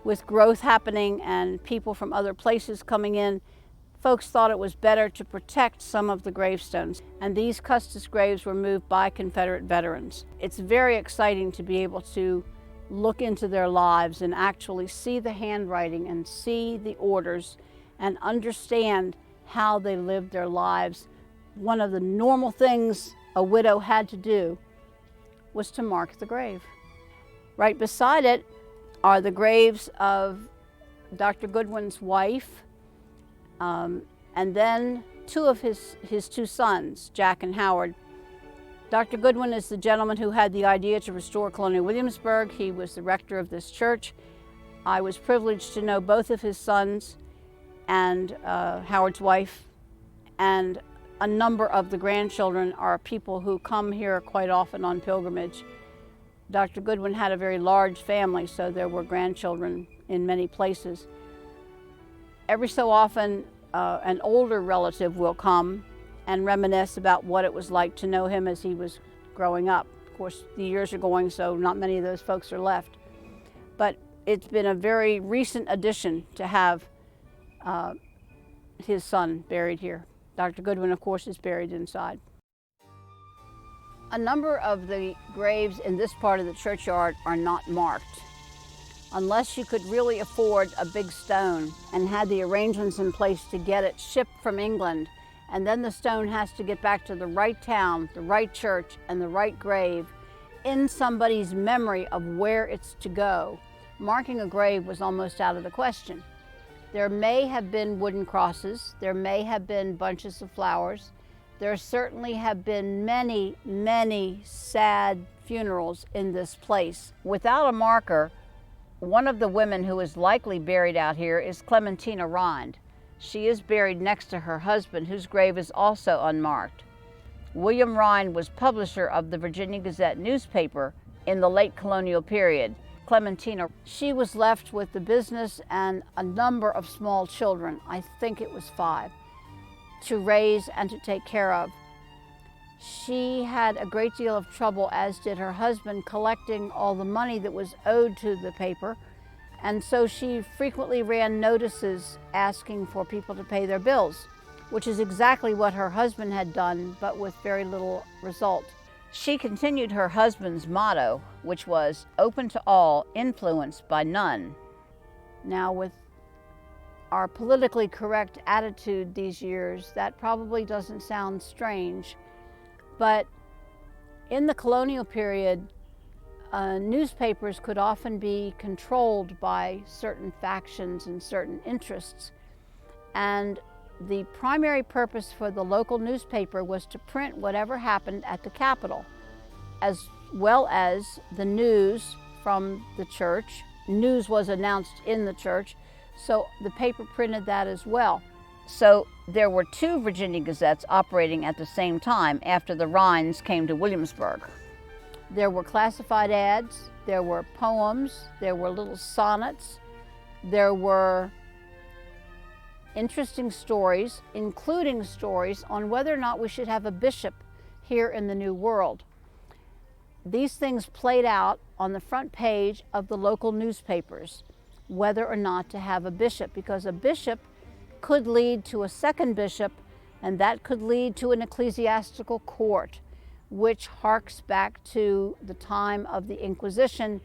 with growth happening and people from other places coming in, folks thought it was better to protect some of the gravestones, and these Custis graves were moved by Confederate veterans. It's very exciting to be able to look into their lives and actually see the handwriting and see the orders and understand how they lived their lives. One of the normal things a widow had to do was to mark the grave. Right beside it are the graves of Dr. Goodwin's wife, and then 2 of his 2 sons, Jack and Howard. Dr. Goodwin is the gentleman who had the idea to restore Colonial Williamsburg. He was the rector of this church. I was privileged to know both of his sons and Howard's wife, and a number of the grandchildren are people who come here quite often on pilgrimage. Dr. Goodwin had a very large family, so there were grandchildren in many places. Every so often, an older relative will come and reminisce about what it was like to know him as he was growing up. Of course, the years are going, so not many of those folks are left. But it's been a very recent addition to have his son buried here. Dr. Goodwin, of course, is buried inside. A number of the graves in this part of the churchyard are not marked. Unless you could really afford a big stone and had the arrangements in place to get it shipped from England, and then the stone has to get back to the right town, the right church, and the right grave in somebody's memory of where it's to go, marking a grave was almost out of the question. There may have been wooden crosses, there may have been bunches of flowers, there certainly have been many, many sad funerals in this place. Without a marker, one of the women who is likely buried out here is Clementina Rind. She is buried next to her husband, whose grave is also unmarked. William Rind was publisher of the Virginia Gazette newspaper in the late colonial period. Clementina, she was left with the business and a number of small children, I think it was 5, to raise and to take care of. She had a great deal of trouble, as did her husband, collecting all the money that was owed to the paper, and so she frequently ran notices asking for people to pay their bills, which is exactly what her husband had done, but with very little result. She continued her husband's motto, which was open to all, influenced by none. Now, with our politically correct attitude these years, that probably doesn't sound strange, but in the colonial period, newspapers could often be controlled by certain factions and certain interests. And the primary purpose for the local newspaper was to print whatever happened at the Capitol, as well as the news from the church. News was announced in the church, so the paper printed that as well. So there were 2 Virginia Gazettes operating at the same time after the Rinds came to Williamsburg. There were classified ads, there were poems, there were little sonnets, there were interesting stories, including stories on whether or not we should have a bishop here in the New World. These things played out on the front page of the local newspapers, whether or not to have a bishop, because a bishop could lead to a second bishop, and that could lead to an ecclesiastical court, which harks back to the time of the Inquisition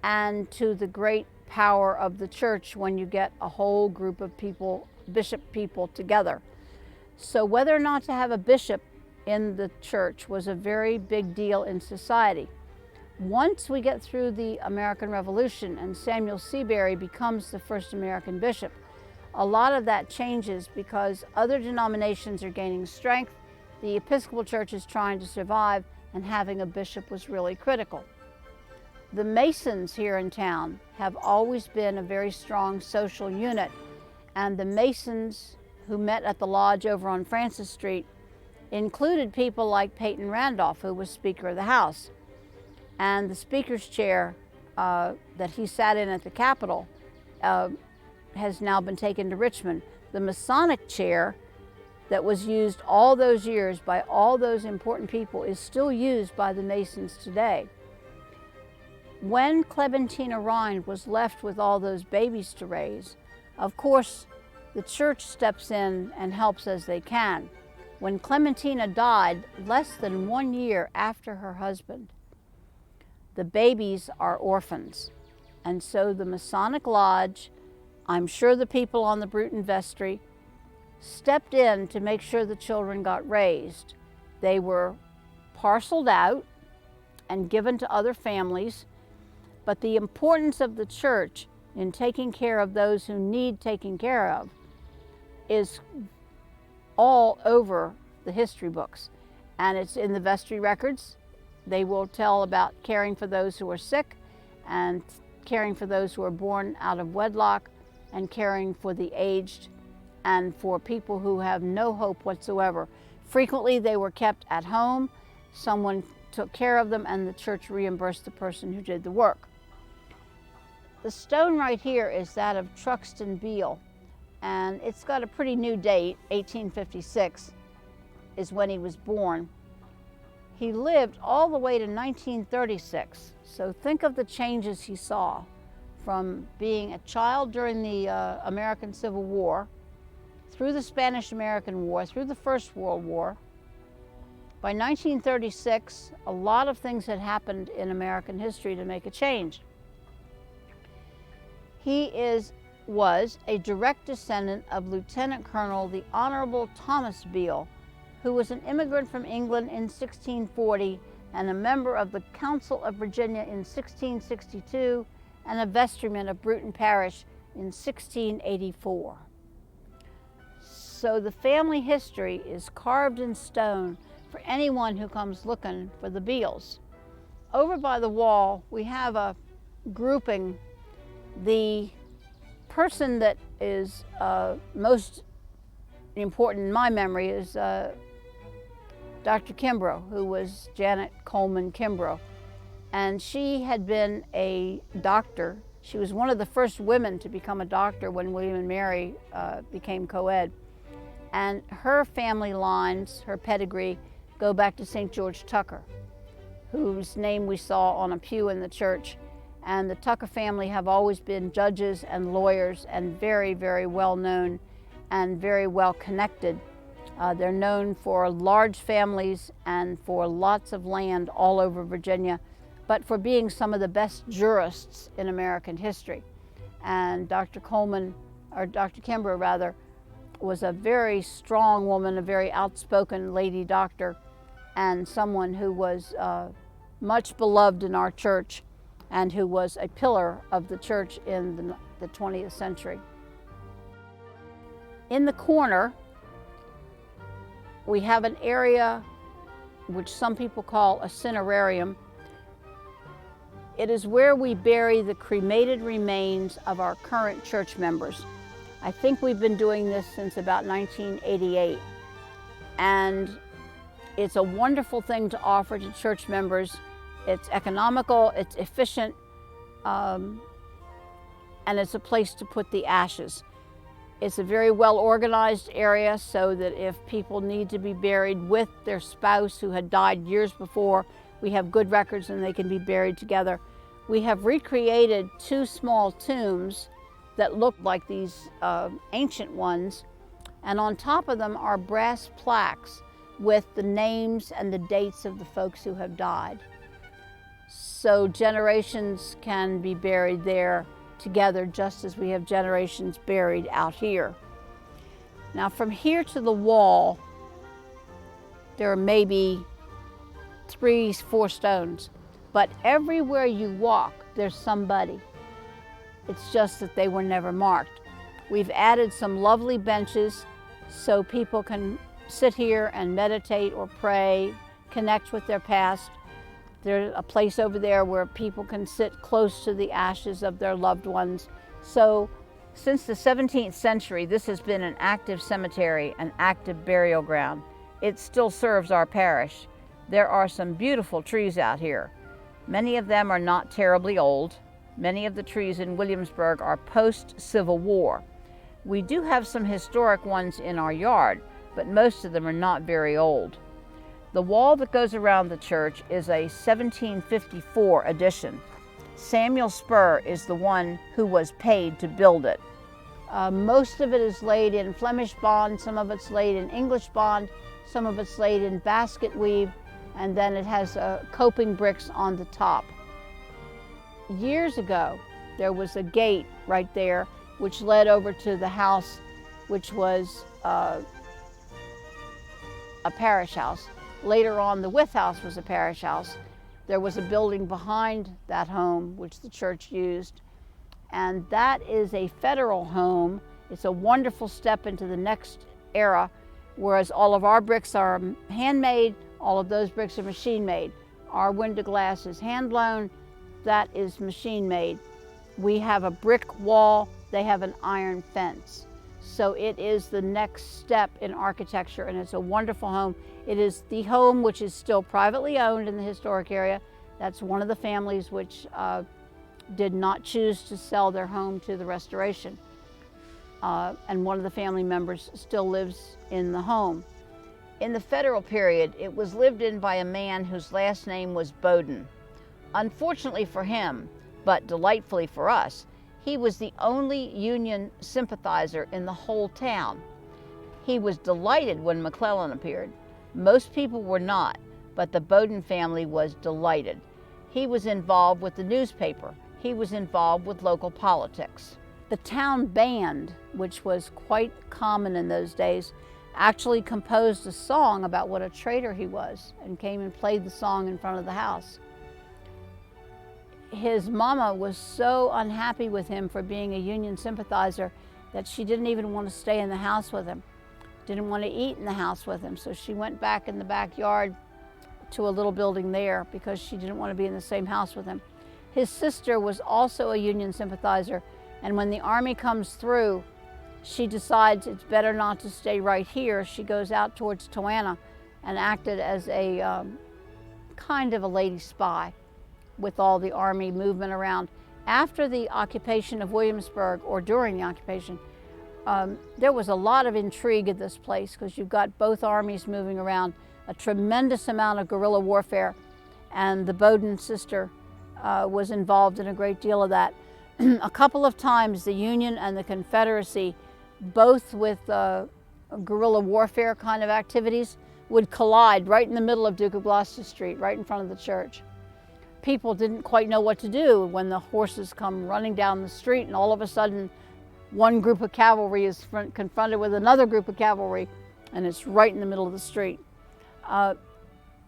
and to the great power of the church when you get a whole group of people, bishop people together. So whether or not to have a bishop in the church was a very big deal in society. Once we get through the American Revolution and Samuel Seabury becomes the first American bishop, a lot of that changes because other denominations are gaining strength, the Episcopal Church is trying to survive, and having a bishop was really critical. The Masons here in town have always been a very strong social unit, and the Masons who met at the lodge over on Francis Street included people like Peyton Randolph, who was Speaker of the House. And the Speaker's chair that he sat in at the Capitol has now been taken to Richmond. The Masonic chair that was used all those years by all those important people is still used by the Masons today. When Clementina Rind was left with all those babies to raise, of course, the church steps in and helps as they can. When Clementina died less than 1 year after her husband, the babies are orphans. And so the Masonic Lodge, I'm sure the people on the Bruton Vestry, stepped in to make sure the children got raised. They were parceled out and given to other families, but the importance of the church in taking care of those who need taking care of is all over the history books. and it's in the vestry records. They will tell about caring for those who are sick and caring for those who are born out of wedlock and caring for the aged and for people who have no hope whatsoever. Frequently they were kept at home, someone took care of them, and the church reimbursed the person who did the work. The stone right here is that of Truxton Beale, and it's got a pretty new date. 1856 is when he was born. He lived all the way to 1936, so think of the changes he saw from being a child during the American Civil War, through the Spanish-American War, through the First World War. By 1936, a lot of things had happened in American history to make a change. He was a direct descendant of Lieutenant Colonel the Honorable Thomas Beale, who was an immigrant from England in 1640 and a member of the Council of Virginia in 1662 and a vestryman of Bruton Parish in 1684. So the family history is carved in stone for anyone who comes looking for the Beales. Over by the wall, we have a grouping. The person that is most important in my memory is Dr. Kimbrough, who was Janet Coleman Kimbrough. And she had been a doctor. She was one of the first women to become a doctor when William and Mary became co-ed. And her family lines, her pedigree, go back to St. George Tucker, whose name we saw on a pew in the church. And the Tucker family have always been judges and lawyers and very, very well known and very well connected. They're known for large families and for lots of land all over Virginia, but for being some of the best jurists in American history. And Dr. Coleman, or Dr. Kimbrough rather, was a very strong woman, a very outspoken lady doctor, and someone who was much beloved in our church and who was a pillar of the church in the 20th century. In the corner, we have an area which some people call a cinerarium. It is where we bury the cremated remains of our current church members. I think we've been doing this since about 1988. And it's a wonderful thing to offer to church members. It's economical, it's efficient, and it's a place to put the ashes. It's a very well organized area so that if people need to be buried with their spouse who had died years before, we have good records and they can be buried together. We have recreated two small tombs that look like these ancient ones, and on top of them are brass plaques with the names and the dates of the folks who have died. So generations can be buried there together, just as we have generations buried out here. Now from here to the wall, there are maybe 3-4 stones, but everywhere you walk, there's somebody. It's just that they were never marked. We've added some lovely benches so people can sit here and meditate or pray, connect with their past. There's a place over there where people can sit close to the ashes of their loved ones. So since the 17th century, this has been an active cemetery, an active burial ground. It still serves our parish. There are some beautiful trees out here. Many of them are not terribly old. Many of the trees in Williamsburg are post-Civil War. We do have some historic ones in our yard, but most of them are not very old. The wall that goes around the church is a 1754 addition. Samuel Spur is the one who was paid to build it. Most of it is laid in Flemish bond, some of it's laid in English bond, some of it's laid in basket weave, and then it has coping bricks on the top. Years ago, there was a gate right there which led over to the house, which was a parish house. Later on, the Wythe House was a parish house. There was a building behind that home, which the church used, and that is a federal home. It's a wonderful step into the next era, whereas all of our bricks are handmade, All of those bricks are machine made. Our window glass is hand blown, that is machine made. We have a brick wall, they have an iron fence. So it is the next step in architecture, and it's a wonderful home. It is the home which is still privately owned in the historic area. That's one of the families which did not choose to sell their home to the restoration. And one of the family members still lives in the home. In the federal period, it was lived in by a man whose last name was Bowden. Unfortunately for him, but delightfully for us, he was the only Union sympathizer in the whole town. He was delighted when McClellan appeared. Most people were not, but the Bowden family was delighted. He was involved with the newspaper. He was involved with local politics. The town band, which was quite common in those days, actually composed a song about what a traitor he was and came and played the song in front of the house. His mama was so unhappy with him for being a Union sympathizer that she didn't even want to stay in the house with him, didn't want to eat in the house with him. So she went back in the backyard to a little building there because she didn't want to be in the same house with him. His sister was also a Union sympathizer, and when the army comes through, she decides it's better not to stay right here. She goes out towards Toanna and acted as a kind of a lady spy with all the army movement around. After the occupation of Williamsburg, or during the occupation, there was a lot of intrigue at this place because you've got both armies moving around, a tremendous amount of guerrilla warfare, and the Bowden sister was involved in a great deal of that. A couple of times the Union and the Confederacy, both with guerrilla warfare kind of activities, would collide right in the middle of Duke of Gloucester Street, right in front of the church. People didn't quite know what to do when the horses come running down the street and all of a sudden one group of cavalry is confronted with another group of cavalry, and it's right in the middle of the street.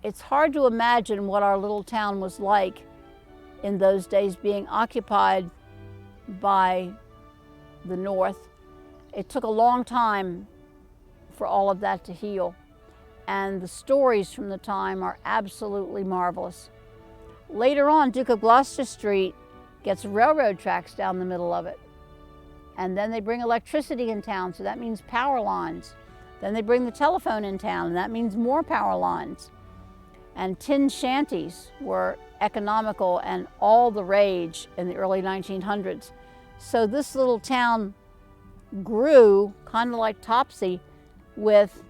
It's hard to imagine what our little town was like in those days, being occupied by the North. It took a long time for all of that to heal, and the stories from the time are absolutely marvelous. Later on, Duke of Gloucester Street gets railroad tracks down the middle of it. And then they bring electricity in town, so that means power lines. Then they bring the telephone in town, and that means more power lines. And tin shanties were economical and all the rage in the early 1900s. So this little town grew kind of like Topsy with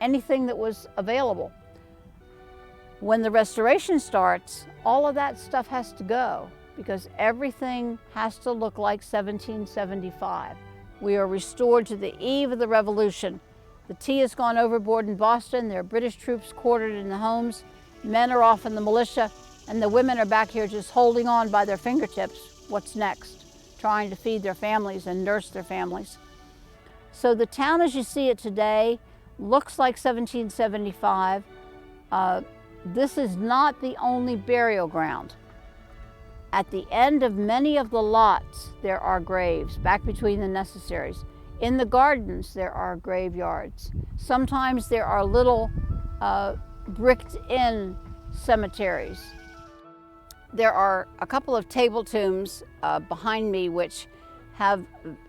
anything that was available. When the restoration starts, all of that stuff has to go because everything has to look like 1775. We are restored to the eve of the Revolution. The tea has gone overboard in Boston. There are British troops quartered in the homes. Men are off in the militia, and the women are back here just holding on by their fingertips. What's next? Trying to feed their families and nurse their families. So the town as you see it today looks like 1775. This is not the only burial ground. At the end of many of the lots, there are graves back between the necessaries. In the gardens, there are graveyards. Sometimes there are little bricked-in cemeteries. There are a couple of table tombs behind me which have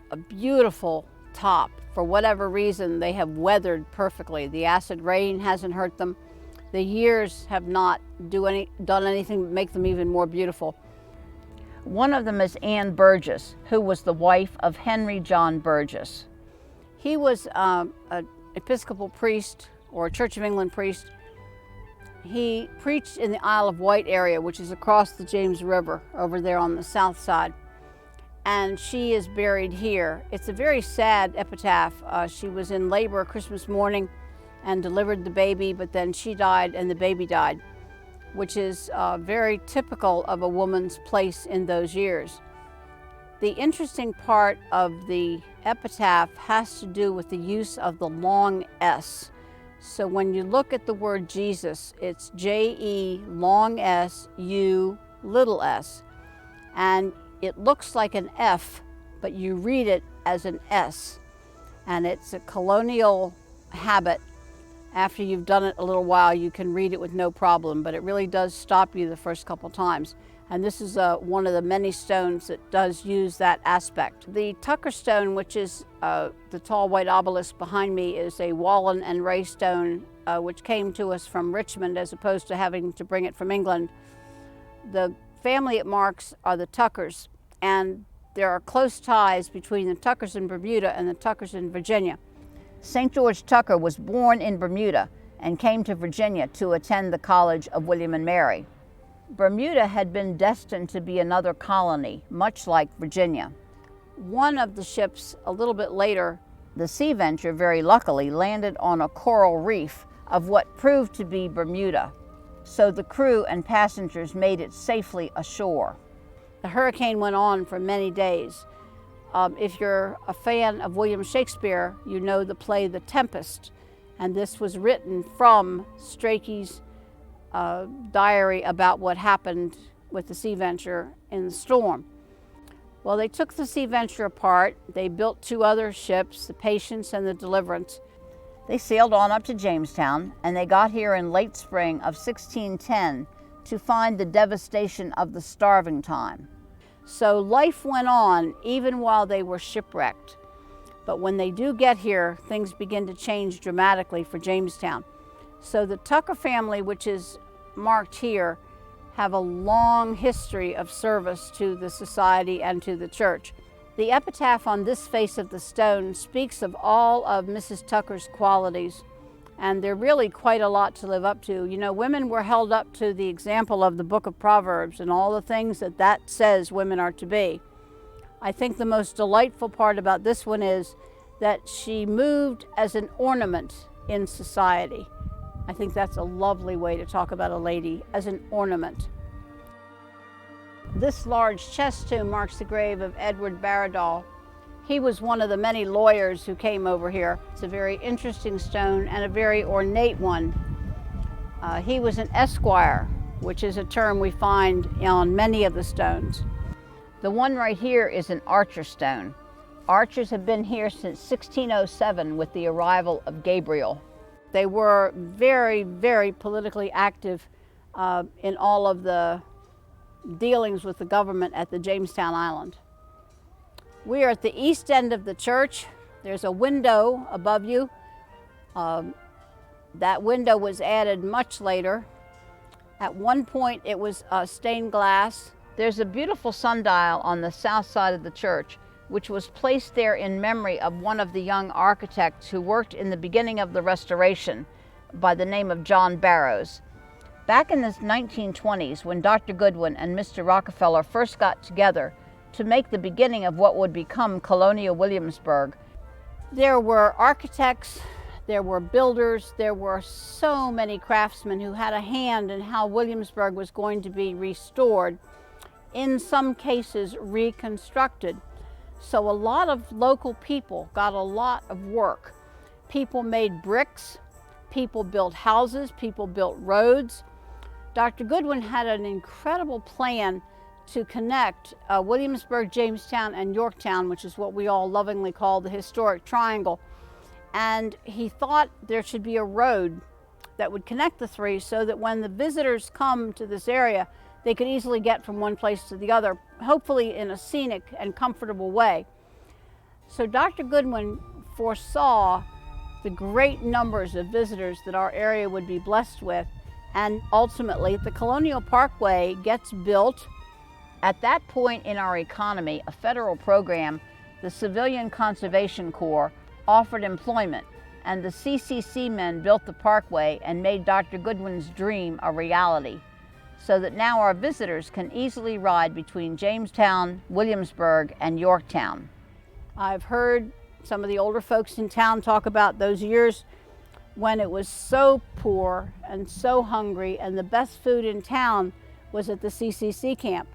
a beautiful top. For whatever reason, they have weathered perfectly. The acid rain hasn't hurt them. The years have not done anything but make them even more beautiful. One of them is Anne Burgess, who was the wife of Henry John Burgess. He was an Episcopal priest or a Church of England priest. He preached in the Isle of Wight area, which is across the James River over there on the south side. And she is buried here. It's a very sad epitaph. She was in labor Christmas morning and delivered the baby, but then she died and the baby died, which is very typical of a woman's place in those years. The interesting part of the epitaph has to do with the use of the long S. So when you look at the word Jesus, it's J-E long S, U little s. And it looks like an F, but you read it as an S. And it's a colonial habit After you've done it a little while, you can read it with no problem, but it really does stop you the first couple times. And this is one of the many stones that does use that aspect. The Tucker stone, which is the tall white obelisk behind me, is a Wallen and Ray stone, which came to us from Richmond as opposed to having to bring it from England. The family it marks are the Tuckers, and there are close ties between the Tuckers in Bermuda and the Tuckers in Virginia. St. George Tucker was born in Bermuda and came to Virginia to attend the College of William and Mary. Bermuda had been destined to be another colony, much like Virginia. One of the ships, a little bit later, the Sea Venture, very luckily, landed on a coral reef of what proved to be Bermuda, so the crew and passengers made it safely ashore. The hurricane went on for many days. If you're a fan of William Shakespeare, you know the play The Tempest, and this was written from Strachey's diary about what happened with the Sea Venture in the storm. Well, they took the Sea Venture apart. They built two other ships, the Patience and the Deliverance. They sailed on up to Jamestown, and they got here in late spring of 1610 to find the devastation of the starving time. So life went on even while they were shipwrecked. But when they do get here, things begin to change dramatically for Jamestown. So the Tucker family, which is marked here, have a long history of service to the society and to the church. The epitaph on this face of the stone speaks of all of Mrs. Tucker's qualities, and they're really quite a lot to live up to. You know, women were held up to the example of the book of Proverbs and all the things that says women are to be. I think the most delightful part about this one is that she moved as an ornament in society. I think that's a lovely way to talk about a lady, as an ornament. This large chest tomb marks the grave of Edward Barradall. He was one of the many lawyers who came over here. It's a very interesting stone and a very ornate one. He was an esquire, which is a term we find on many of the stones. The one right here is an archer stone. Archers have been here since 1607 with the arrival of Gabriel. They were very, very politically active in all of the dealings with the government at the Jamestown Island. We are at the east end of the church. There's a window above you. That window was added much later. At one point it was stained glass. There's a beautiful sundial on the south side of the church, which was placed there in memory of one of the young architects who worked in the beginning of the restoration by the name of John Barrows. Back in the 1920s, when Dr. Goodwin and Mr. Rockefeller first got together to make the beginning of what would become Colonial Williamsburg, there were architects, there were builders, there were so many craftsmen who had a hand in how Williamsburg was going to be restored, in some cases reconstructed. So a lot of local people got a lot of work. People made bricks, people built houses, people built roads. Dr. Goodwin had an incredible plan to connect Williamsburg, Jamestown, and Yorktown, which is what we all lovingly call the historic triangle. And he thought there should be a road that would connect the three so that when the visitors come to this area, they could easily get from one place to the other, hopefully in a scenic and comfortable way. So Dr. Goodwin foresaw the great numbers of visitors that our area would be blessed with, and ultimately the Colonial Parkway gets built. At that point in our economy, a federal program, the Civilian Conservation Corps, offered employment, and the CCC men built the parkway and made Dr. Goodwin's dream a reality, so that now our visitors can easily ride between Jamestown, Williamsburg, and Yorktown. I've heard some of the older folks in town talk about those years when it was so poor and so hungry, and the best food in town was at the CCC camp,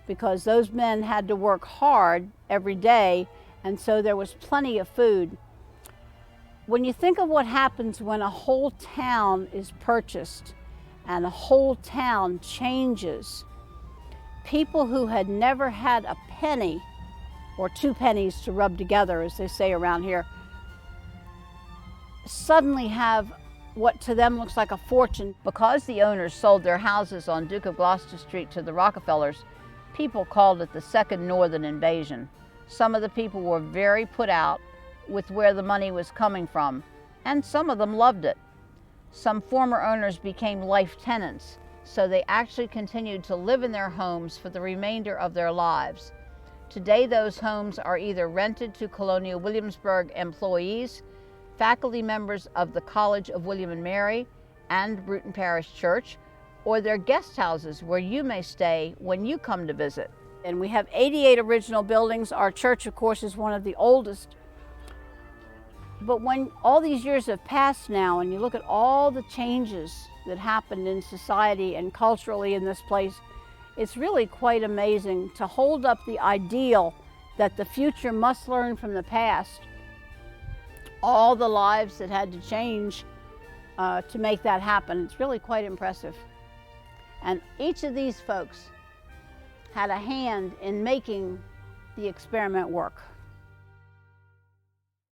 because those men had to work hard every day, and so there was plenty of food. When you think of what happens when a whole town is purchased and a whole town changes, people who had never had a penny or two pennies to rub together, as they say around here, suddenly have what to them looks like a fortune. Because the owners sold their houses on Duke of Gloucester Street to the Rockefellers, people called it the Second Northern Invasion. Some of the people were very put out with where the money was coming from, and some of them loved it. Some former owners became life tenants, so they actually continued to live in their homes for the remainder of their lives. Today, those homes are either rented to Colonial Williamsburg employees, faculty members of the College of William and Mary and Bruton Parish Church, or they're guest houses where you may stay when you come to visit. And we have 88 original buildings. Our church, of course, is one of the oldest. But when all these years have passed now, and you look at all the changes that happened in society and culturally in this place, it's really quite amazing to hold up the ideal that the future must learn from the past. All the lives that had to change to make that happen. It's really quite impressive. And each of these folks had a hand in making the experiment work.